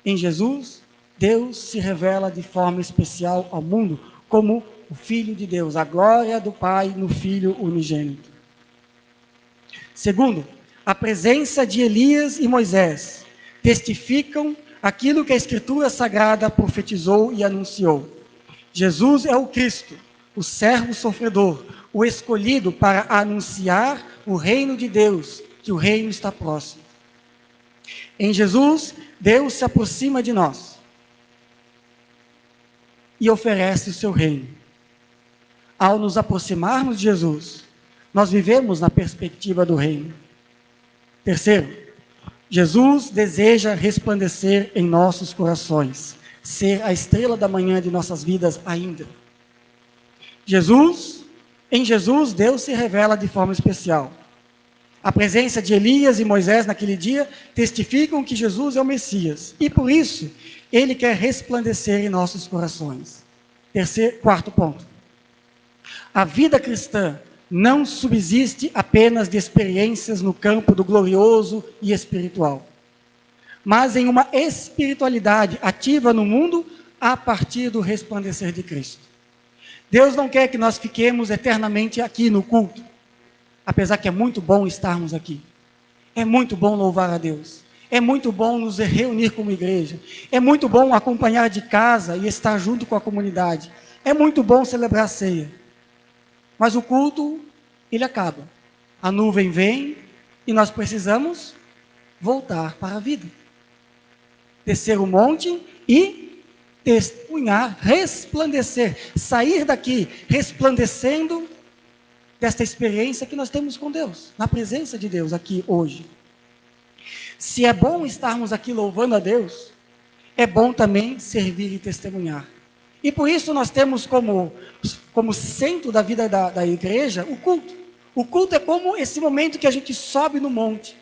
Speaker 1: Em Jesus, Deus se revela de forma especial ao mundo como o Filho de Deus, a glória do Pai no Filho unigênito. Segundo, a presença de Elias e Moisés testificam aquilo que a Escritura Sagrada profetizou e anunciou. Jesus é o Cristo, o servo sofredor, o escolhido para anunciar o reino de Deus, que o reino está próximo. Em Jesus, Deus se aproxima de nós e oferece o seu reino. Ao nos aproximarmos de Jesus, nós vivemos na perspectiva do reino. Terceiro, Jesus deseja resplandecer em nossos corações, ser a estrela da manhã de nossas vidas ainda. Em Jesus, Deus se revela de forma especial. A presença de Elias e Moisés naquele dia testificam que Jesus é o Messias. E por isso, Ele quer resplandecer em nossos corações. Quarto ponto. A vida cristã não subsiste apenas de experiências no campo do glorioso e espiritual, mas em uma espiritualidade ativa no mundo a partir do resplandecer de Cristo. Deus não quer que nós fiquemos eternamente aqui no culto, apesar que é muito bom estarmos aqui. É muito bom louvar a Deus. É muito bom nos reunir como igreja. É muito bom acompanhar de casa e estar junto com a comunidade. É muito bom celebrar a ceia. Mas o culto, ele acaba. A nuvem vem e nós precisamos voltar para a vida. Descer o monte e testemunhar, resplandecer, sair daqui resplandecendo desta experiência que nós temos com Deus, na presença de Deus aqui hoje. Se é bom estarmos aqui louvando a Deus, é bom também servir e testemunhar. E por isso nós temos como centro da vida da igreja o culto. O culto é como esse momento que a gente sobe no monte,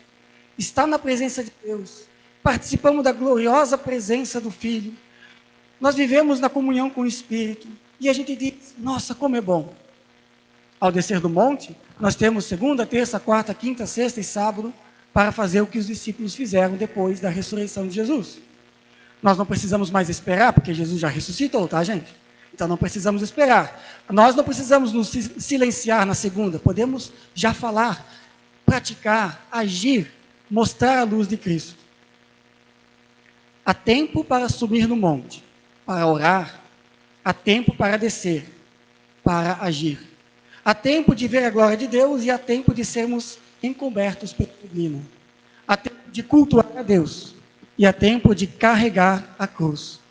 Speaker 1: está na presença de Deus, participamos da gloriosa presença do Filho, nós vivemos na comunhão com o Espírito, e a gente diz, nossa, como é bom. Ao descer do monte, nós temos segunda, terça, quarta, quinta, sexta e sábado para fazer o que os discípulos fizeram depois da ressurreição de Jesus. Nós não precisamos mais esperar, porque Jesus já ressuscitou, tá, gente? Então não precisamos esperar. Nós não precisamos nos silenciar na segunda, podemos já falar, praticar, agir, mostrar a luz de Cristo. Há tempo para subir no monte, para orar, há tempo para descer, para agir. Há tempo de ver a glória de Deus e há tempo de sermos encobertos pela neblina. Há tempo de cultuar a Deus e há tempo de carregar a cruz.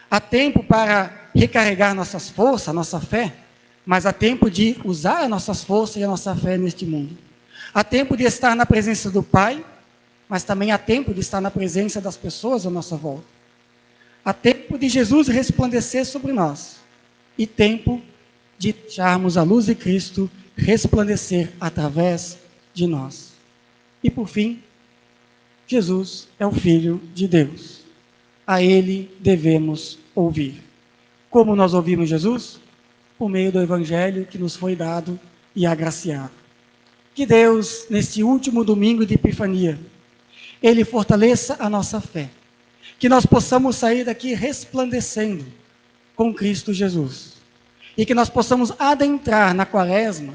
Speaker 1: Há tempo para recarregar nossas forças, nossa fé, mas há tempo de usar as nossas forças e a nossa fé neste mundo. Há tempo de estar na presença do Pai, mas também há tempo de estar na presença das pessoas à nossa volta. Há tempo de Jesus resplandecer sobre nós e tempo de deixarmos a luz de Cristo resplandecer através de nós. E por fim, Jesus é o Filho de Deus. A Ele devemos ouvir. Como nós ouvimos Jesus? Por meio do Evangelho que nos foi dado e agraciado. Que Deus, neste último domingo de Epifania, Ele fortaleça a nossa fé. Que nós possamos sair daqui resplandecendo com Cristo Jesus. E que nós possamos adentrar na quaresma,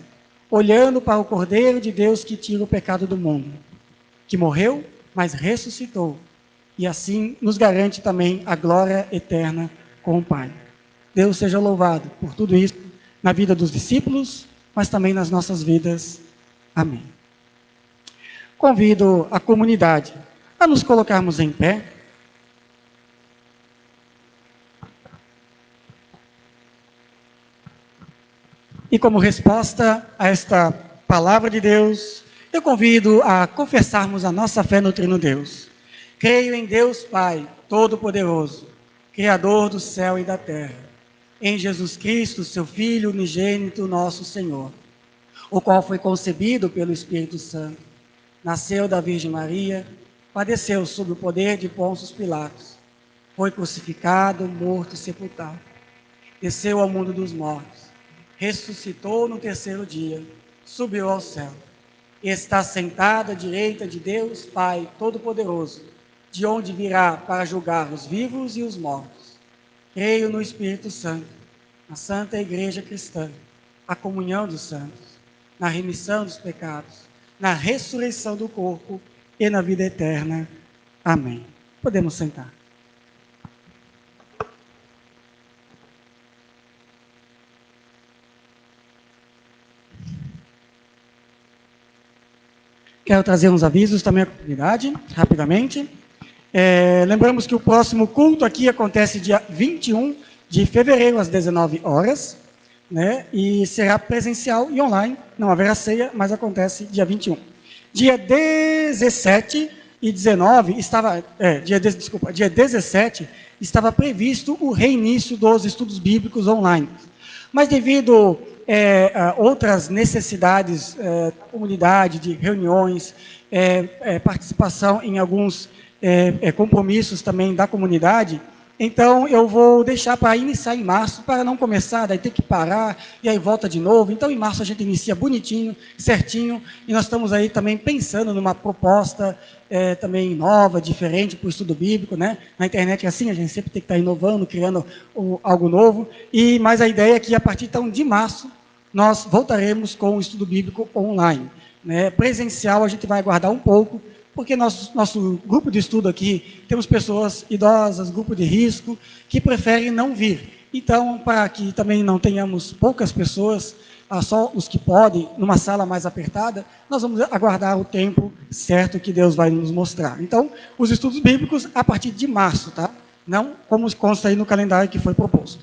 Speaker 1: olhando para o Cordeiro de Deus que tira o pecado do mundo, que morreu, mas ressuscitou, e assim nos garante também a glória eterna com o Pai. Deus seja louvado por tudo isso, na vida dos discípulos, mas também nas nossas vidas. Amém. Convido a comunidade a nos colocarmos em pé. E como resposta a esta palavra de Deus, eu convido a confessarmos a nossa fé no Trino Deus. Creio em Deus Pai, Todo-Poderoso, Criador do céu e da terra, em Jesus Cristo, seu Filho unigênito, nosso Senhor, o qual foi concebido pelo Espírito Santo, nasceu da Virgem Maria, padeceu sob o poder de Pôncio Pilatos, foi crucificado, morto e sepultado, desceu ao mundo dos mortos, ressuscitou no terceiro dia, subiu ao céu, e está sentado à direita de Deus Pai Todo-Poderoso, de onde virá para julgar os vivos e os mortos. Creio no Espírito Santo, na Santa Igreja Cristã, a comunhão dos santos, na remissão dos pecados, na ressurreição do corpo e na vida eterna. Amém. Podemos sentar. Quero trazer uns avisos também à comunidade, rapidamente. Lembramos que o próximo culto aqui acontece dia 21 de fevereiro, às 19 horas, né? E será presencial e online, não haverá ceia, mas acontece dia 21. Dia 17 e 19, dia 17, estava previsto o reinício dos estudos bíblicos online. Mas devido a outras necessidades da comunidade, de reuniões, participação em alguns compromissos também da comunidade, então eu vou deixar para iniciar em março, para não começar, daí ter que parar, e aí volta de novo. Então em março a gente inicia bonitinho, certinho, e nós estamos aí também pensando numa proposta também nova, diferente para o estudo bíblico, né? Na internet é assim, a gente sempre tem que estar inovando, criando algo novo, mas a ideia é que a partir então de março, nós voltaremos com o estudo bíblico online, né? Presencial a gente vai aguardar um pouco, porque nosso grupo de estudo aqui, temos pessoas idosas, grupo de risco, que preferem não vir. Então, para que também não tenhamos poucas pessoas, só os que podem, numa sala mais apertada, nós vamos aguardar o tempo certo que Deus vai nos mostrar. Então, os estudos bíblicos a partir de março, tá? Não como consta aí no calendário que foi proposto.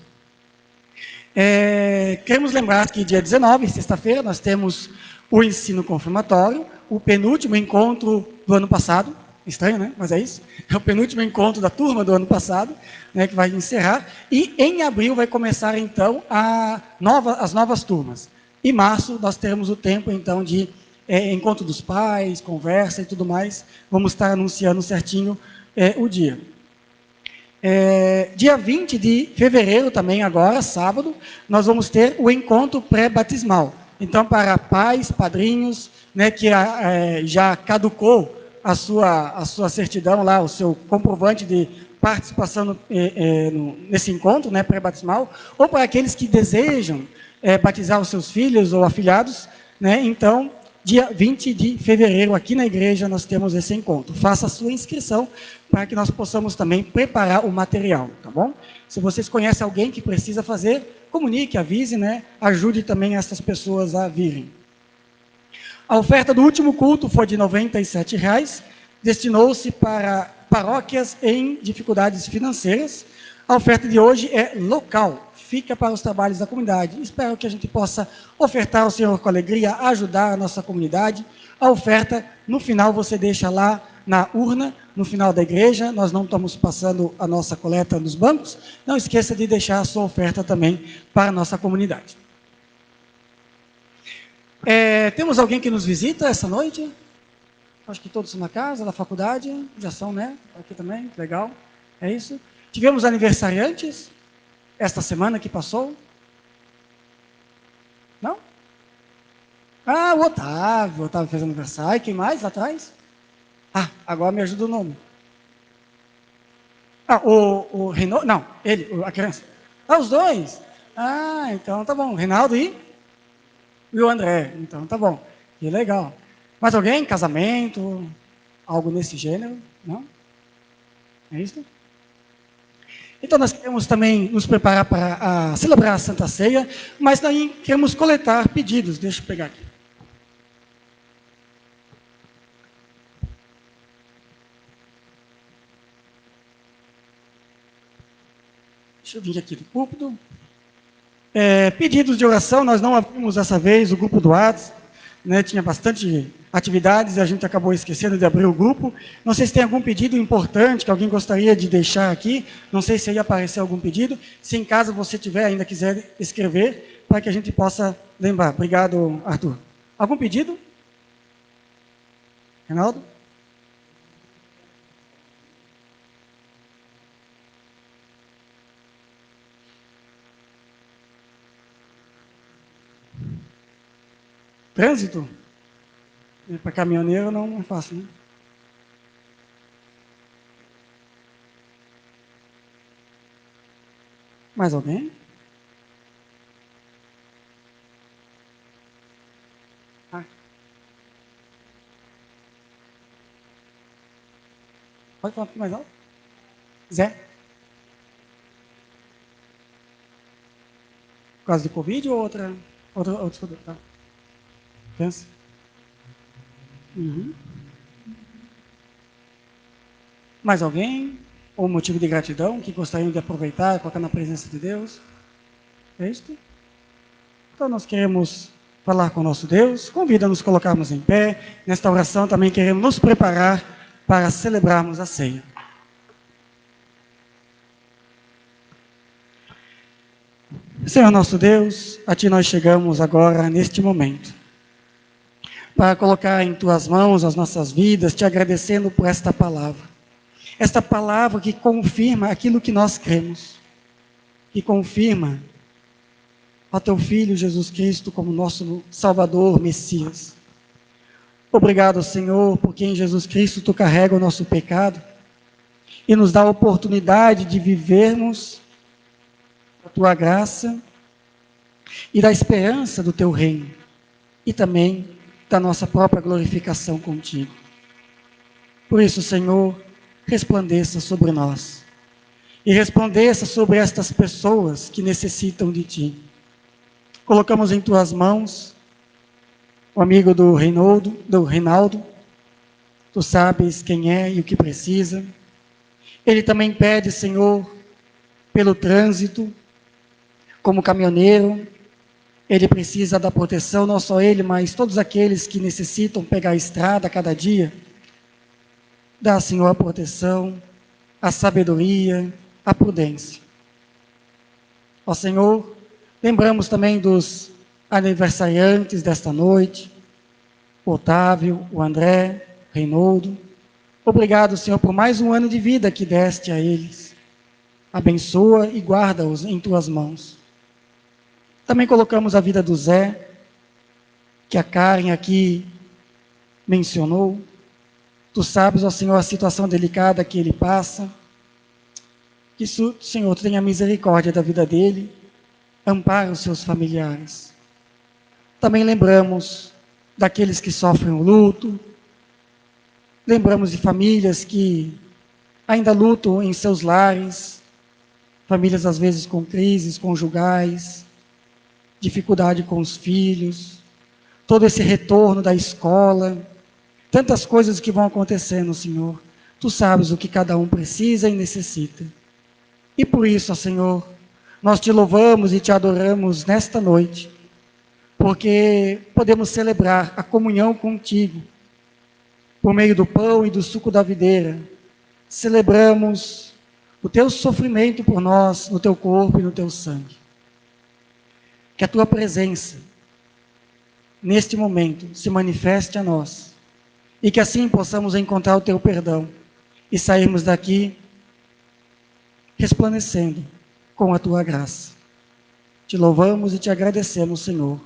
Speaker 1: Queremos lembrar que dia 19, sexta-feira, nós temos o ensino confirmatório, o penúltimo encontro do ano passado. Estranho, né? Mas é isso. É o penúltimo encontro da turma do ano passado, né, que vai encerrar. E em abril vai começar, então, as novas turmas. Em março, nós teremos o tempo, então, de encontro dos pais, conversa e tudo mais. Vamos estar anunciando certinho o dia. Dia 20 de fevereiro, também agora, sábado, nós vamos ter o encontro pré-batismal. Então, para pais, padrinhos, né, que já caducou a sua certidão lá, o seu comprovante de participação nesse encontro, né, pré-batismal, ou para aqueles que desejam batizar os seus filhos ou afilhados, né, então, dia 20 de fevereiro, aqui na igreja, nós temos esse encontro. Faça a sua inscrição para que nós possamos também preparar o material, tá bom? Se vocês conhecem alguém que precisa fazer, comunique, avise, né? Ajude também essas pessoas a virem. A oferta do último culto foi de R$ 97,00, destinou-se para paróquias em dificuldades financeiras. A oferta de hoje é local, fica para os trabalhos da comunidade. Espero que a gente possa ofertar ao Senhor com alegria, ajudar a nossa comunidade. A oferta, no final, você deixa lá na urna, no final da igreja. Nós não estamos passando a nossa coleta nos bancos. Não esqueça de deixar a sua oferta também para a nossa comunidade. Temos alguém que nos visita essa noite? Acho que todos estão na casa, da faculdade, já são, né? Aqui também, legal. É isso. Tivemos aniversariantes esta semana que passou? Não? O Otávio fez aniversário. Quem mais lá atrás? Agora me ajuda o nome. O Reinaldo, não, ele, a criança. Os dois? Então tá bom. Reinaldo e o André. Então tá bom. Que legal. Mais alguém? Casamento? Algo nesse gênero? Não? É isso? Então, nós queremos também nos preparar para celebrar a Santa Ceia, mas também queremos coletar pedidos. Deixa eu pegar aqui. Deixa eu vir aqui do púlpito. Pedidos de oração, nós não abrimos dessa vez o grupo do WhatsApp, né, tinha bastante atividades e a gente acabou esquecendo de abrir o grupo. Não sei se tem algum pedido importante que alguém gostaria de deixar aqui. Não sei se aí aparecer algum pedido. Se em casa você tiver, ainda quiser escrever, para que a gente possa lembrar. Obrigado, Arthur. Algum pedido? Reinaldo? Trânsito? Para caminhoneiro não é fácil, né? Mais alguém? Ah. Pode falar um pouquinho mais alto? Zé? Por causa de Covid ou outro tá? Pensa. Uhum. Mais alguém? Ou motivo de gratidão que gostariam de aproveitar e colocar na presença de Deus? É isto? Então nós queremos falar com o nosso Deus. Convida a nos colocarmos em pé. Nesta oração também queremos nos preparar para celebrarmos a ceia. Senhor nosso Deus, a Ti nós chegamos agora neste momento, para colocar em Tuas mãos as nossas vidas, Te agradecendo por esta palavra que confirma aquilo que nós cremos, que confirma a Teu Filho Jesus Cristo como nosso Salvador, Messias. Obrigado, Senhor, porque em Jesus Cristo Tu carrega o nosso pecado e nos dá a oportunidade de vivermos a Tua graça e da esperança do Teu reino e também da nossa própria glorificação contigo. Por isso, Senhor, resplandeça sobre nós e resplandeça sobre estas pessoas que necessitam de Ti. Colocamos em Tuas mãos o amigo do Reinaldo, Tu sabes quem é e o que precisa. Ele também pede, Senhor, pelo trânsito, como caminhoneiro, ele precisa da proteção, não só ele, mas todos aqueles que necessitam pegar a estrada a cada dia. Dá, Senhor, a proteção, a sabedoria, a prudência. Ó Senhor, lembramos também dos aniversariantes desta noite, o Otávio, o André, o Reinaldo. Obrigado, Senhor, por mais um ano de vida que deste a eles. Abençoa e guarda-os em Tuas mãos. Também colocamos a vida do Zé, que a Karen aqui mencionou. Tu sabes, ó Senhor, a situação delicada que ele passa. Que, Senhor, Tu tenha misericórdia da vida dele, ampara os seus familiares. Também lembramos daqueles que sofrem o luto, lembramos de famílias que ainda lutam em seus lares, famílias às vezes com crises conjugais, dificuldade com os filhos, todo esse retorno da escola, tantas coisas que vão acontecendo, Senhor. Tu sabes o que cada um precisa e necessita. E por isso, ó Senhor, nós Te louvamos e Te adoramos nesta noite, porque podemos celebrar a comunhão contigo, por meio do pão e do suco da videira. Celebramos o Teu sofrimento por nós, no Teu corpo e no Teu sangue. Que a Tua presença, neste momento, se manifeste a nós, e que assim possamos encontrar o Teu perdão, e sairmos daqui resplandecendo com a Tua graça. Te louvamos e Te agradecemos, Senhor.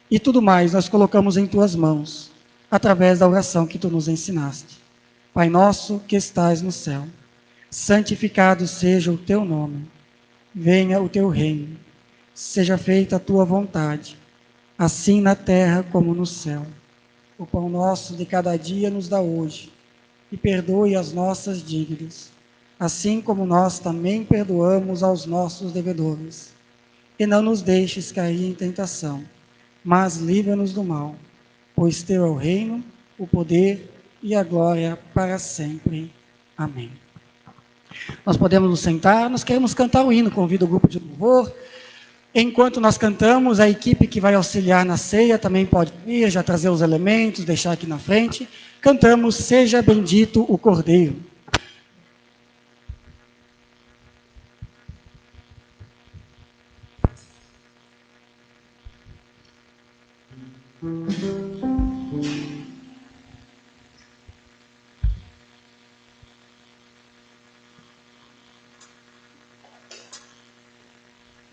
Speaker 1: E tudo mais nós colocamos em Tuas mãos, através da oração que Tu nos ensinaste. Pai nosso que estais no céu, santificado seja o Teu nome. Venha o Teu reino. Seja feita a Tua vontade, assim na terra como no céu. O pão nosso de cada dia nos dá hoje, e perdoe as nossas dívidas, assim como nós também perdoamos aos nossos devedores. E não nos deixes cair em tentação, mas livra-nos do mal, pois Teu é o reino, o poder e a glória para sempre. Amém. Nós podemos nos sentar, nós queremos cantar o hino, convido o grupo de louvor. Enquanto nós cantamos, a equipe que vai auxiliar na ceia também pode vir, já trazer os elementos, deixar aqui na frente. Cantamos, Seja Bendito o Cordeiro.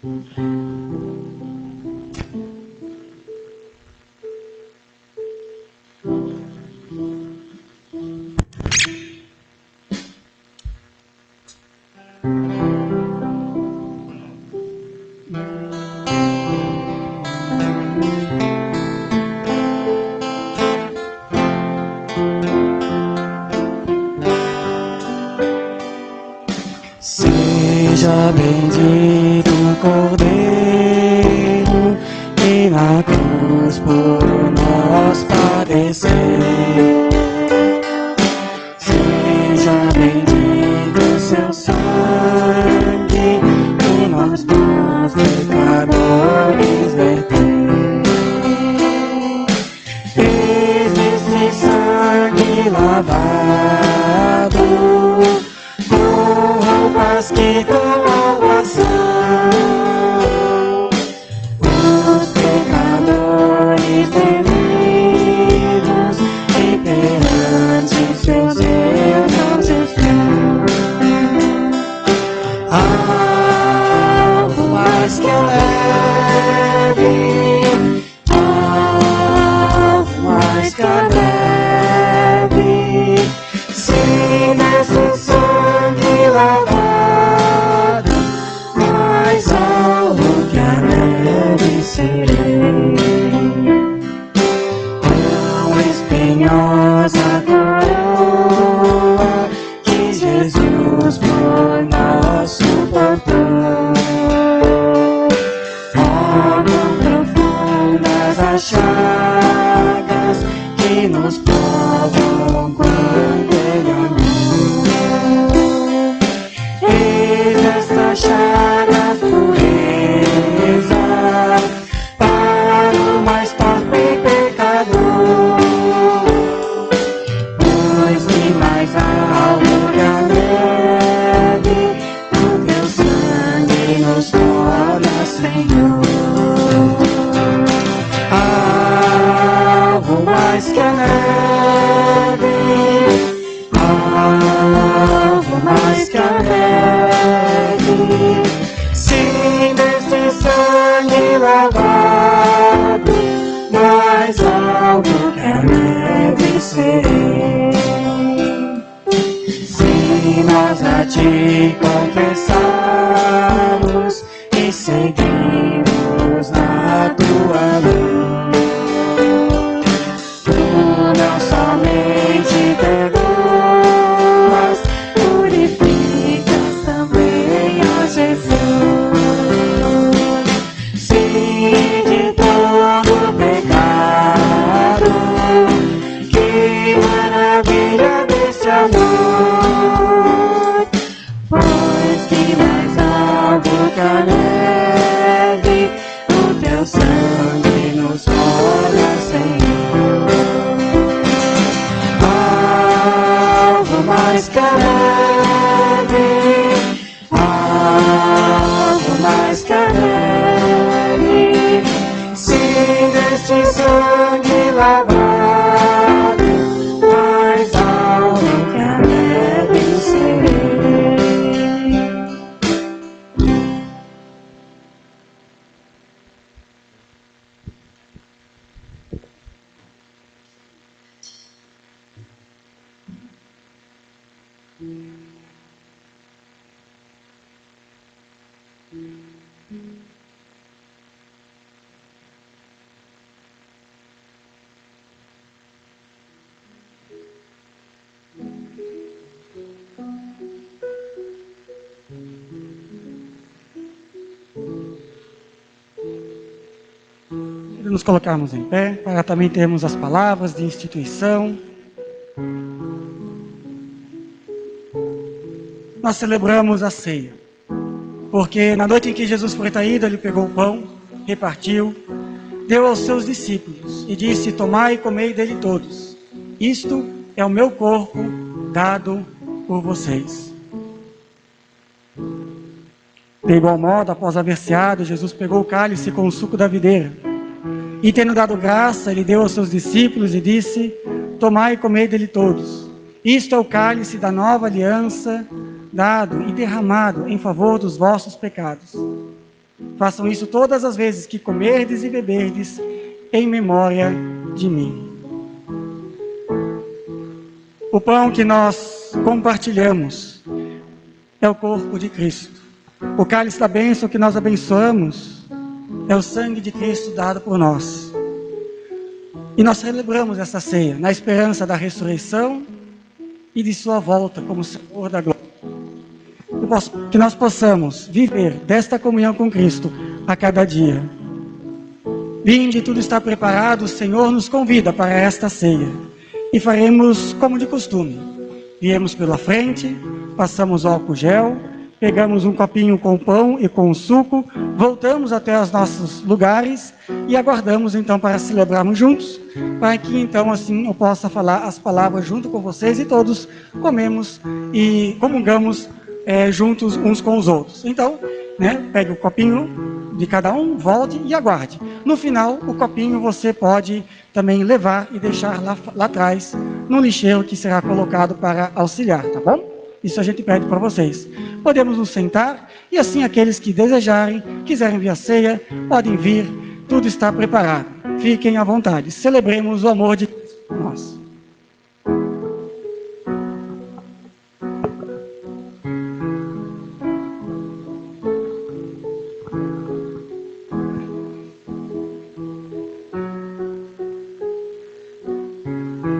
Speaker 2: Seja bendito o Cordeiro que na cruz por nós padeceu. Seja bendito seu sangue que nós dos pecadores verteu. Fez esse sangue lavado roupas que dão salvação, os pecadores remidos e perante seus erros estão. Algo mais que leve, algo mais que leve, se nesse sangue lavado, mais alto que a neve serei. Tão espinhosa coroa que Jesus por nós suportou. Oh, quão profundas as chagas que nos provam quando Ele amou. Eis estas chagas pureza para o mais torpe pecador, pois que mais alto que a neve o teu sangue nos torna Senhor. Algo mais que a neve, algo mais que a neve, sim, desse sangue lavado, mais alto que a neve serei. Se nós a te confessarmos e seguimos na tua lei, tu não somente perdoas, purificas também, ó Jesus. Sim, de todo pecado, que maravilha desse amor, pois que mais alto que a neve, o teu sangue nos torna Senhor. Algo mais que a neve, algo mais que a neve, sim, deste sangue lavado, mais alto que a neve serei.
Speaker 1: Nos colocarmos em pé, para também termos as palavras de instituição. Nós celebramos a ceia, porque na noite em que Jesus foi traído, Ele pegou o pão, repartiu, deu aos seus discípulos e disse: tomai e comei dele todos. Isto é o meu corpo dado por vocês. De igual modo, após haver ceado, Jesus pegou o cálice com o suco da videira. E tendo dado graça, Ele deu aos seus discípulos e disse: tomai e comei dele todos. Isto é o cálice da nova aliança, dado e derramado em favor dos vossos pecados. Façam isso todas as vezes que comerdes e beberdes, em memória de mim. O pão que nós compartilhamos é o corpo de Cristo. O cálice da bênção que nós abençoamos é o sangue de Cristo dado por nós. E nós celebramos essa ceia na esperança da ressurreição e de sua volta como Senhor da glória. Que nós possamos viver desta comunhão com Cristo a cada dia. Vinde, tudo está preparado, o Senhor nos convida para esta ceia. E faremos como de costume. Viemos pela frente, passamos o álcool gel, pegamos um copinho com pão e com suco, voltamos até os nossos lugares e aguardamos então para celebrarmos juntos, para que então assim eu possa falar as palavras junto com vocês e todos comemos e comungamos juntos uns com os outros. Então, pegue o copinho de cada um, volte e aguarde. No final, o copinho você pode também levar e deixar lá atrás, no lixeiro que será colocado para auxiliar, tá bom? Isso a gente pede para vocês. Podemos nos sentar e assim aqueles que desejarem, quiserem vir à ceia, podem vir, tudo está preparado. Fiquem à vontade, celebremos o amor de Cristo por nós.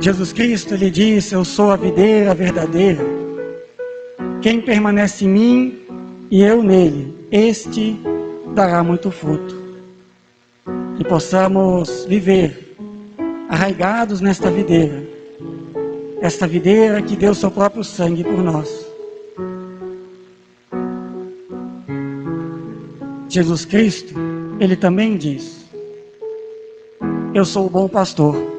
Speaker 1: Jesus Cristo, ele disse: eu sou a videira verdadeira. Quem permanece em mim e eu nele, este dará muito fruto. Que possamos viver arraigados nesta videira. Esta videira que deu seu próprio sangue por nós. Jesus Cristo, ele também diz: eu sou o bom pastor.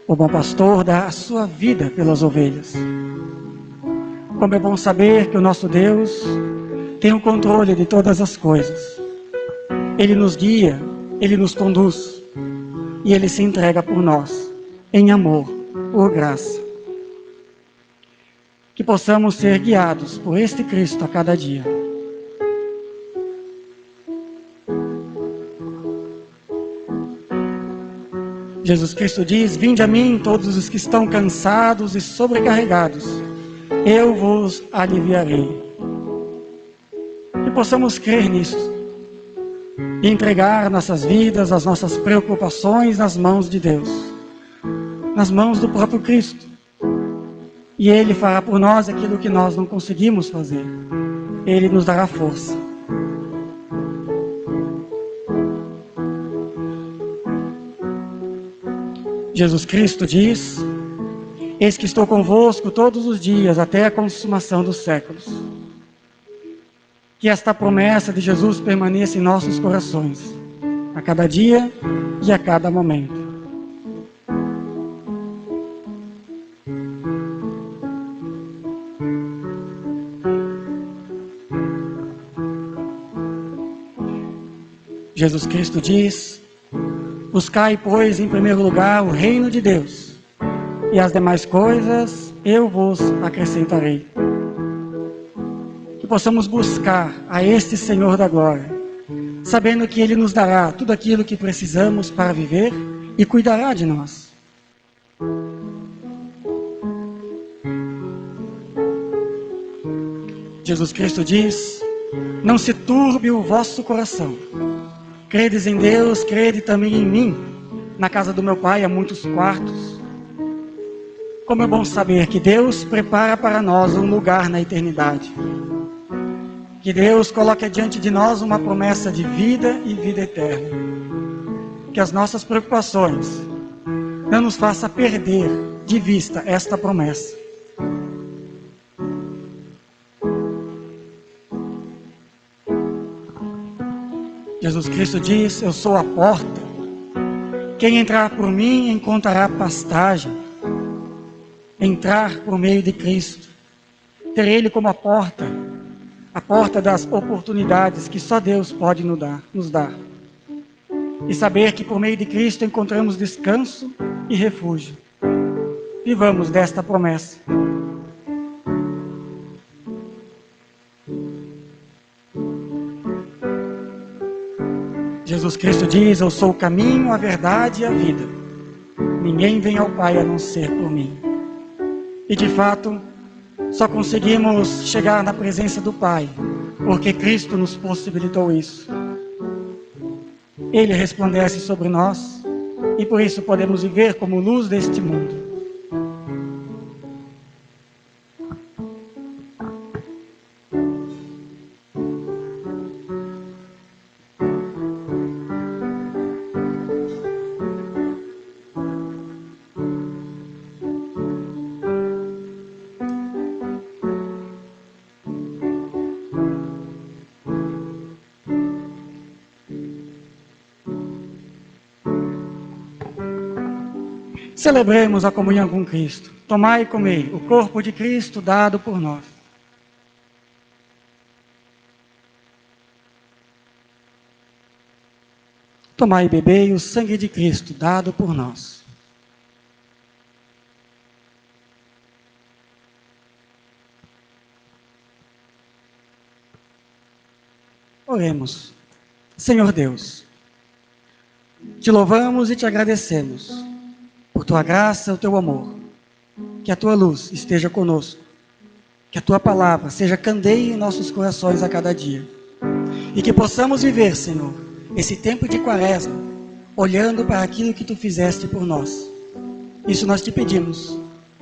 Speaker 1: O bom pastor dá a sua vida pelas ovelhas. Como é bom saber que o nosso Deus tem o controle de todas as coisas. Ele nos guia, Ele nos conduz e Ele se entrega por nós, em amor, por graça. Que possamos ser guiados por este Cristo a cada dia. Jesus Cristo diz: vinde a mim todos os que estão cansados e sobrecarregados, eu vos aliviarei. Que possamos crer nisso e entregar nossas vidas, as nossas preocupações nas mãos de Deus, nas mãos do próprio Cristo. E Ele fará por nós aquilo que nós não conseguimos fazer. Ele nos dará força. Jesus Cristo diz: eis que estou convosco todos os dias, até a consumação dos séculos. Que esta promessa de Jesus permaneça em nossos corações, a cada dia e a cada momento. Jesus Cristo diz: buscai, pois, em primeiro lugar o reino de Deus, e as demais coisas eu vos acrescentarei. Que possamos buscar a este Senhor da glória, sabendo que Ele nos dará tudo aquilo que precisamos para viver e cuidará de nós. Jesus Cristo diz: não se turbe o vosso coração. Credes em Deus, crede também em mim. Na casa do meu Pai há muitos quartos. Como é bom saber que Deus prepara para nós um lugar na eternidade. Que Deus coloque diante de nós uma promessa de vida e vida eterna. Que as nossas preocupações não nos façam perder de vista esta promessa. Jesus Cristo diz: eu sou a porta. Quem entrar por mim encontrará pastagem. Entrar por meio de Cristo. Ter Ele como a porta das oportunidades que só Deus pode nos dar. E saber que por meio de Cristo encontramos descanso e refúgio. Vivamos desta promessa. Jesus Cristo diz: eu sou o caminho, a verdade e a vida. Ninguém vem ao Pai a não ser por mim. E de fato, só conseguimos chegar na presença do Pai porque Cristo nos possibilitou isso. Ele resplandece sobre nós e por isso podemos viver como luz deste mundo. Celebremos a comunhão com Cristo. Tomai e comei o corpo de Cristo dado por nós. Tomai e bebei o sangue de Cristo dado por nós. Oremos. Senhor Deus, te louvamos e te agradecemos por tua graça e o teu amor. Que a tua luz esteja conosco. Que a tua palavra seja candeia em nossos corações a cada dia. E que possamos viver, Senhor, esse tempo de quaresma, olhando para aquilo que tu fizeste por nós. Isso nós te pedimos.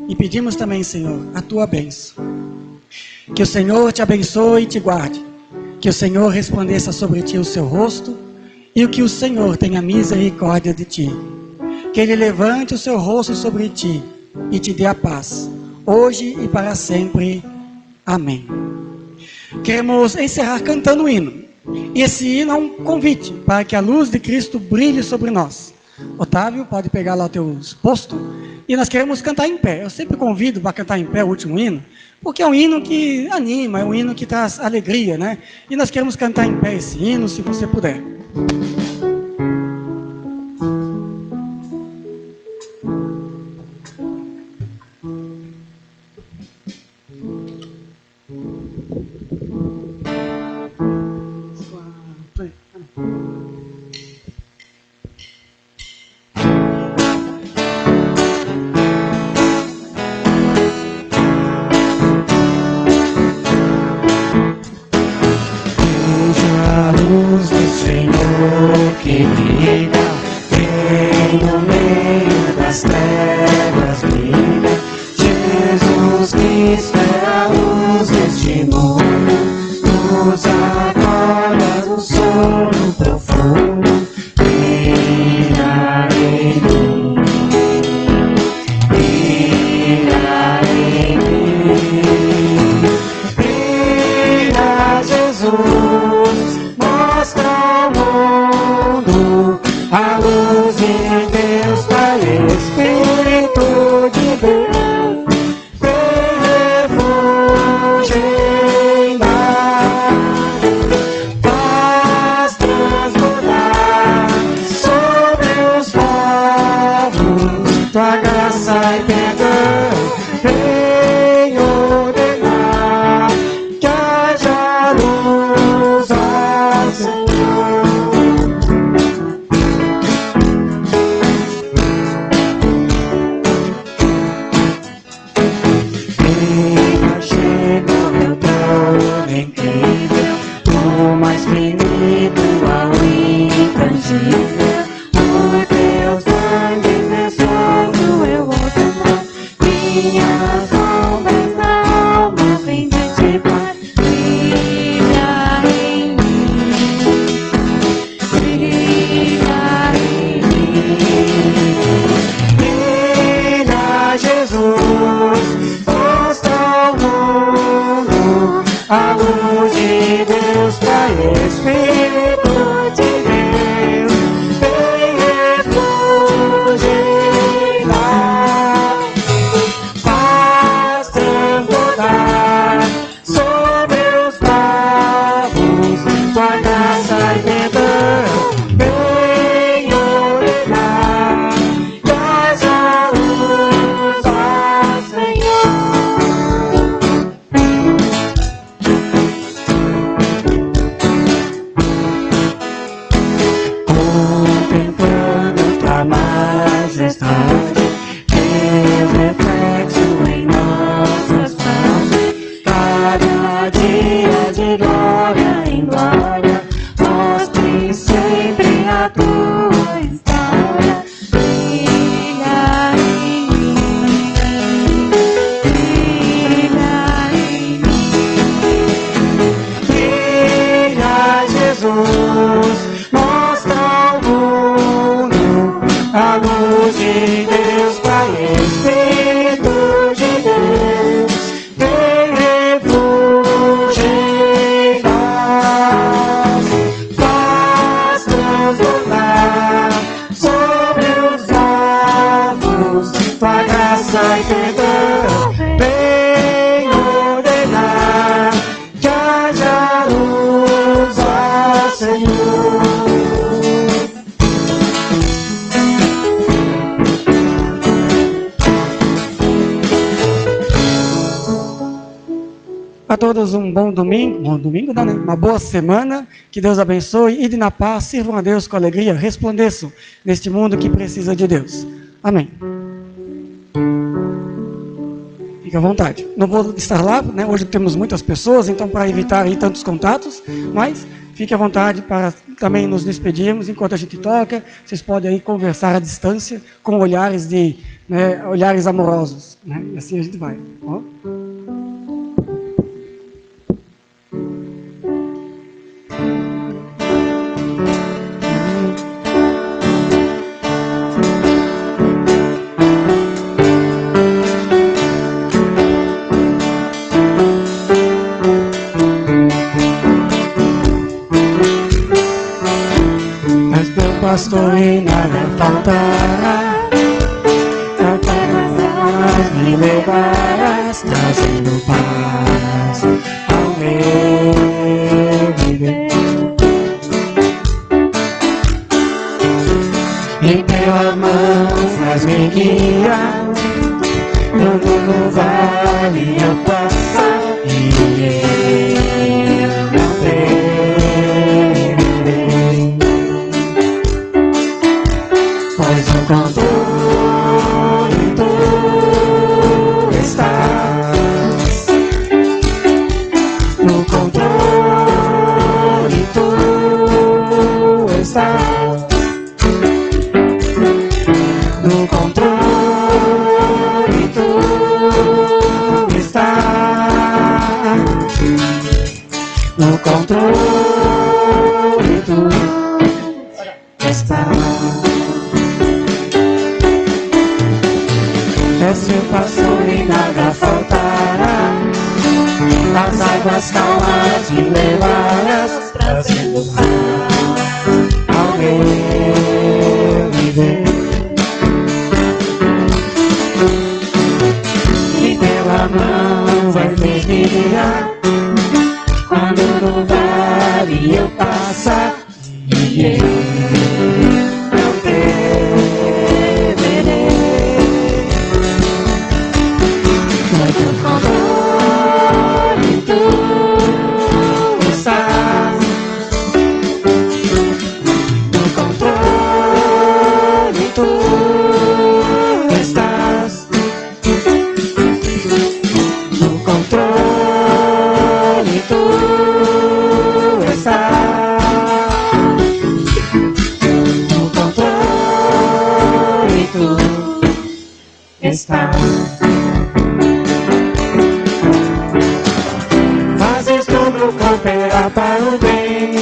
Speaker 1: E pedimos também, Senhor, a tua bênção. Que o Senhor te abençoe e te guarde. Que o Senhor resplandeça sobre ti o seu rosto. E que o Senhor tenha misericórdia de ti. Que Ele levante o seu rosto sobre ti e te dê a paz, hoje e para sempre. Amém. Queremos encerrar cantando um hino. E esse hino é um convite para que a luz de Cristo brilhe sobre nós. Otávio, pode pegar lá o teu posto. E nós queremos cantar em pé. Eu sempre convido para cantar em pé o último hino, porque é um hino que anima, é um hino que traz alegria, né? E nós queremos cantar em pé esse hino, se você puder.
Speaker 2: glória em glória, mostre sempre a tua história. Brilha em mim, brilha em mim. Brilha, Jesus, mostra ao mundo a luz de Deus, Pai, Espírito de Deus, vem refúgio em nós, faz transbordar sobre os povos tua graça e perdão, vem ordenar que haja luz, ó Senhor.
Speaker 1: A todos um bom domingo não, né? Uma boa semana, que Deus abençoe, ide na paz, sirvam a Deus com alegria, resplandeçam neste mundo que precisa de Deus. Amém. Fique à vontade. Não vou estar lá, né? Hoje temos muitas pessoas, então para evitar aí tantos contatos, mas fique à vontade para também nos despedirmos enquanto a gente toca. Vocês podem aí conversar à distância com olhares olhares amorosos, né? E assim a gente vai. Ó.
Speaker 2: Pastor e nada faltará, a terra me levarás, trazendo paz ao meu viver. Em teus mãos vais-me guiar, quando no vale eu passar, e eu não temerei. Pois no controle tu estás, no controle tu estás, no controle tu estás, no controle tu estás. És meu pastor e nada faltará, nas águas calmas me levarás, trazendo paz ao meu viver. E pela mão vai me guiar, quando no vale eu passar, e eu não temerei. No controle tu estás, no controle tu estás, no controle tu estás, no controle tu estás. Cooperar para o bem,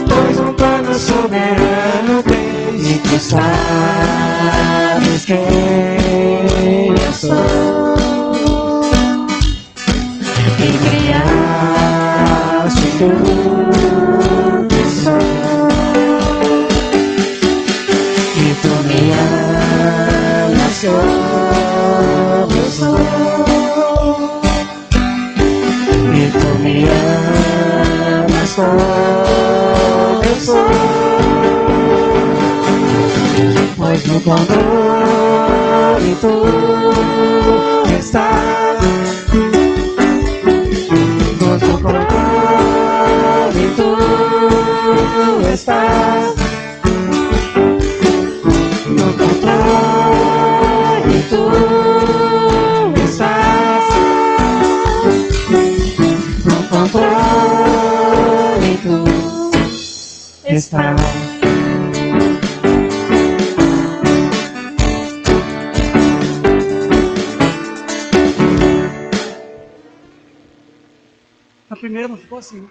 Speaker 2: pois um plano soberano tem, e tu sabes quem eu sou, e criaste tudo que sou, e tu me amas como eu sou. E tu me amas como eu sou, pois no controle tu estás, no controle tu estás, no controle tu estás, no controle está.
Speaker 1: A primeira não ficou assim.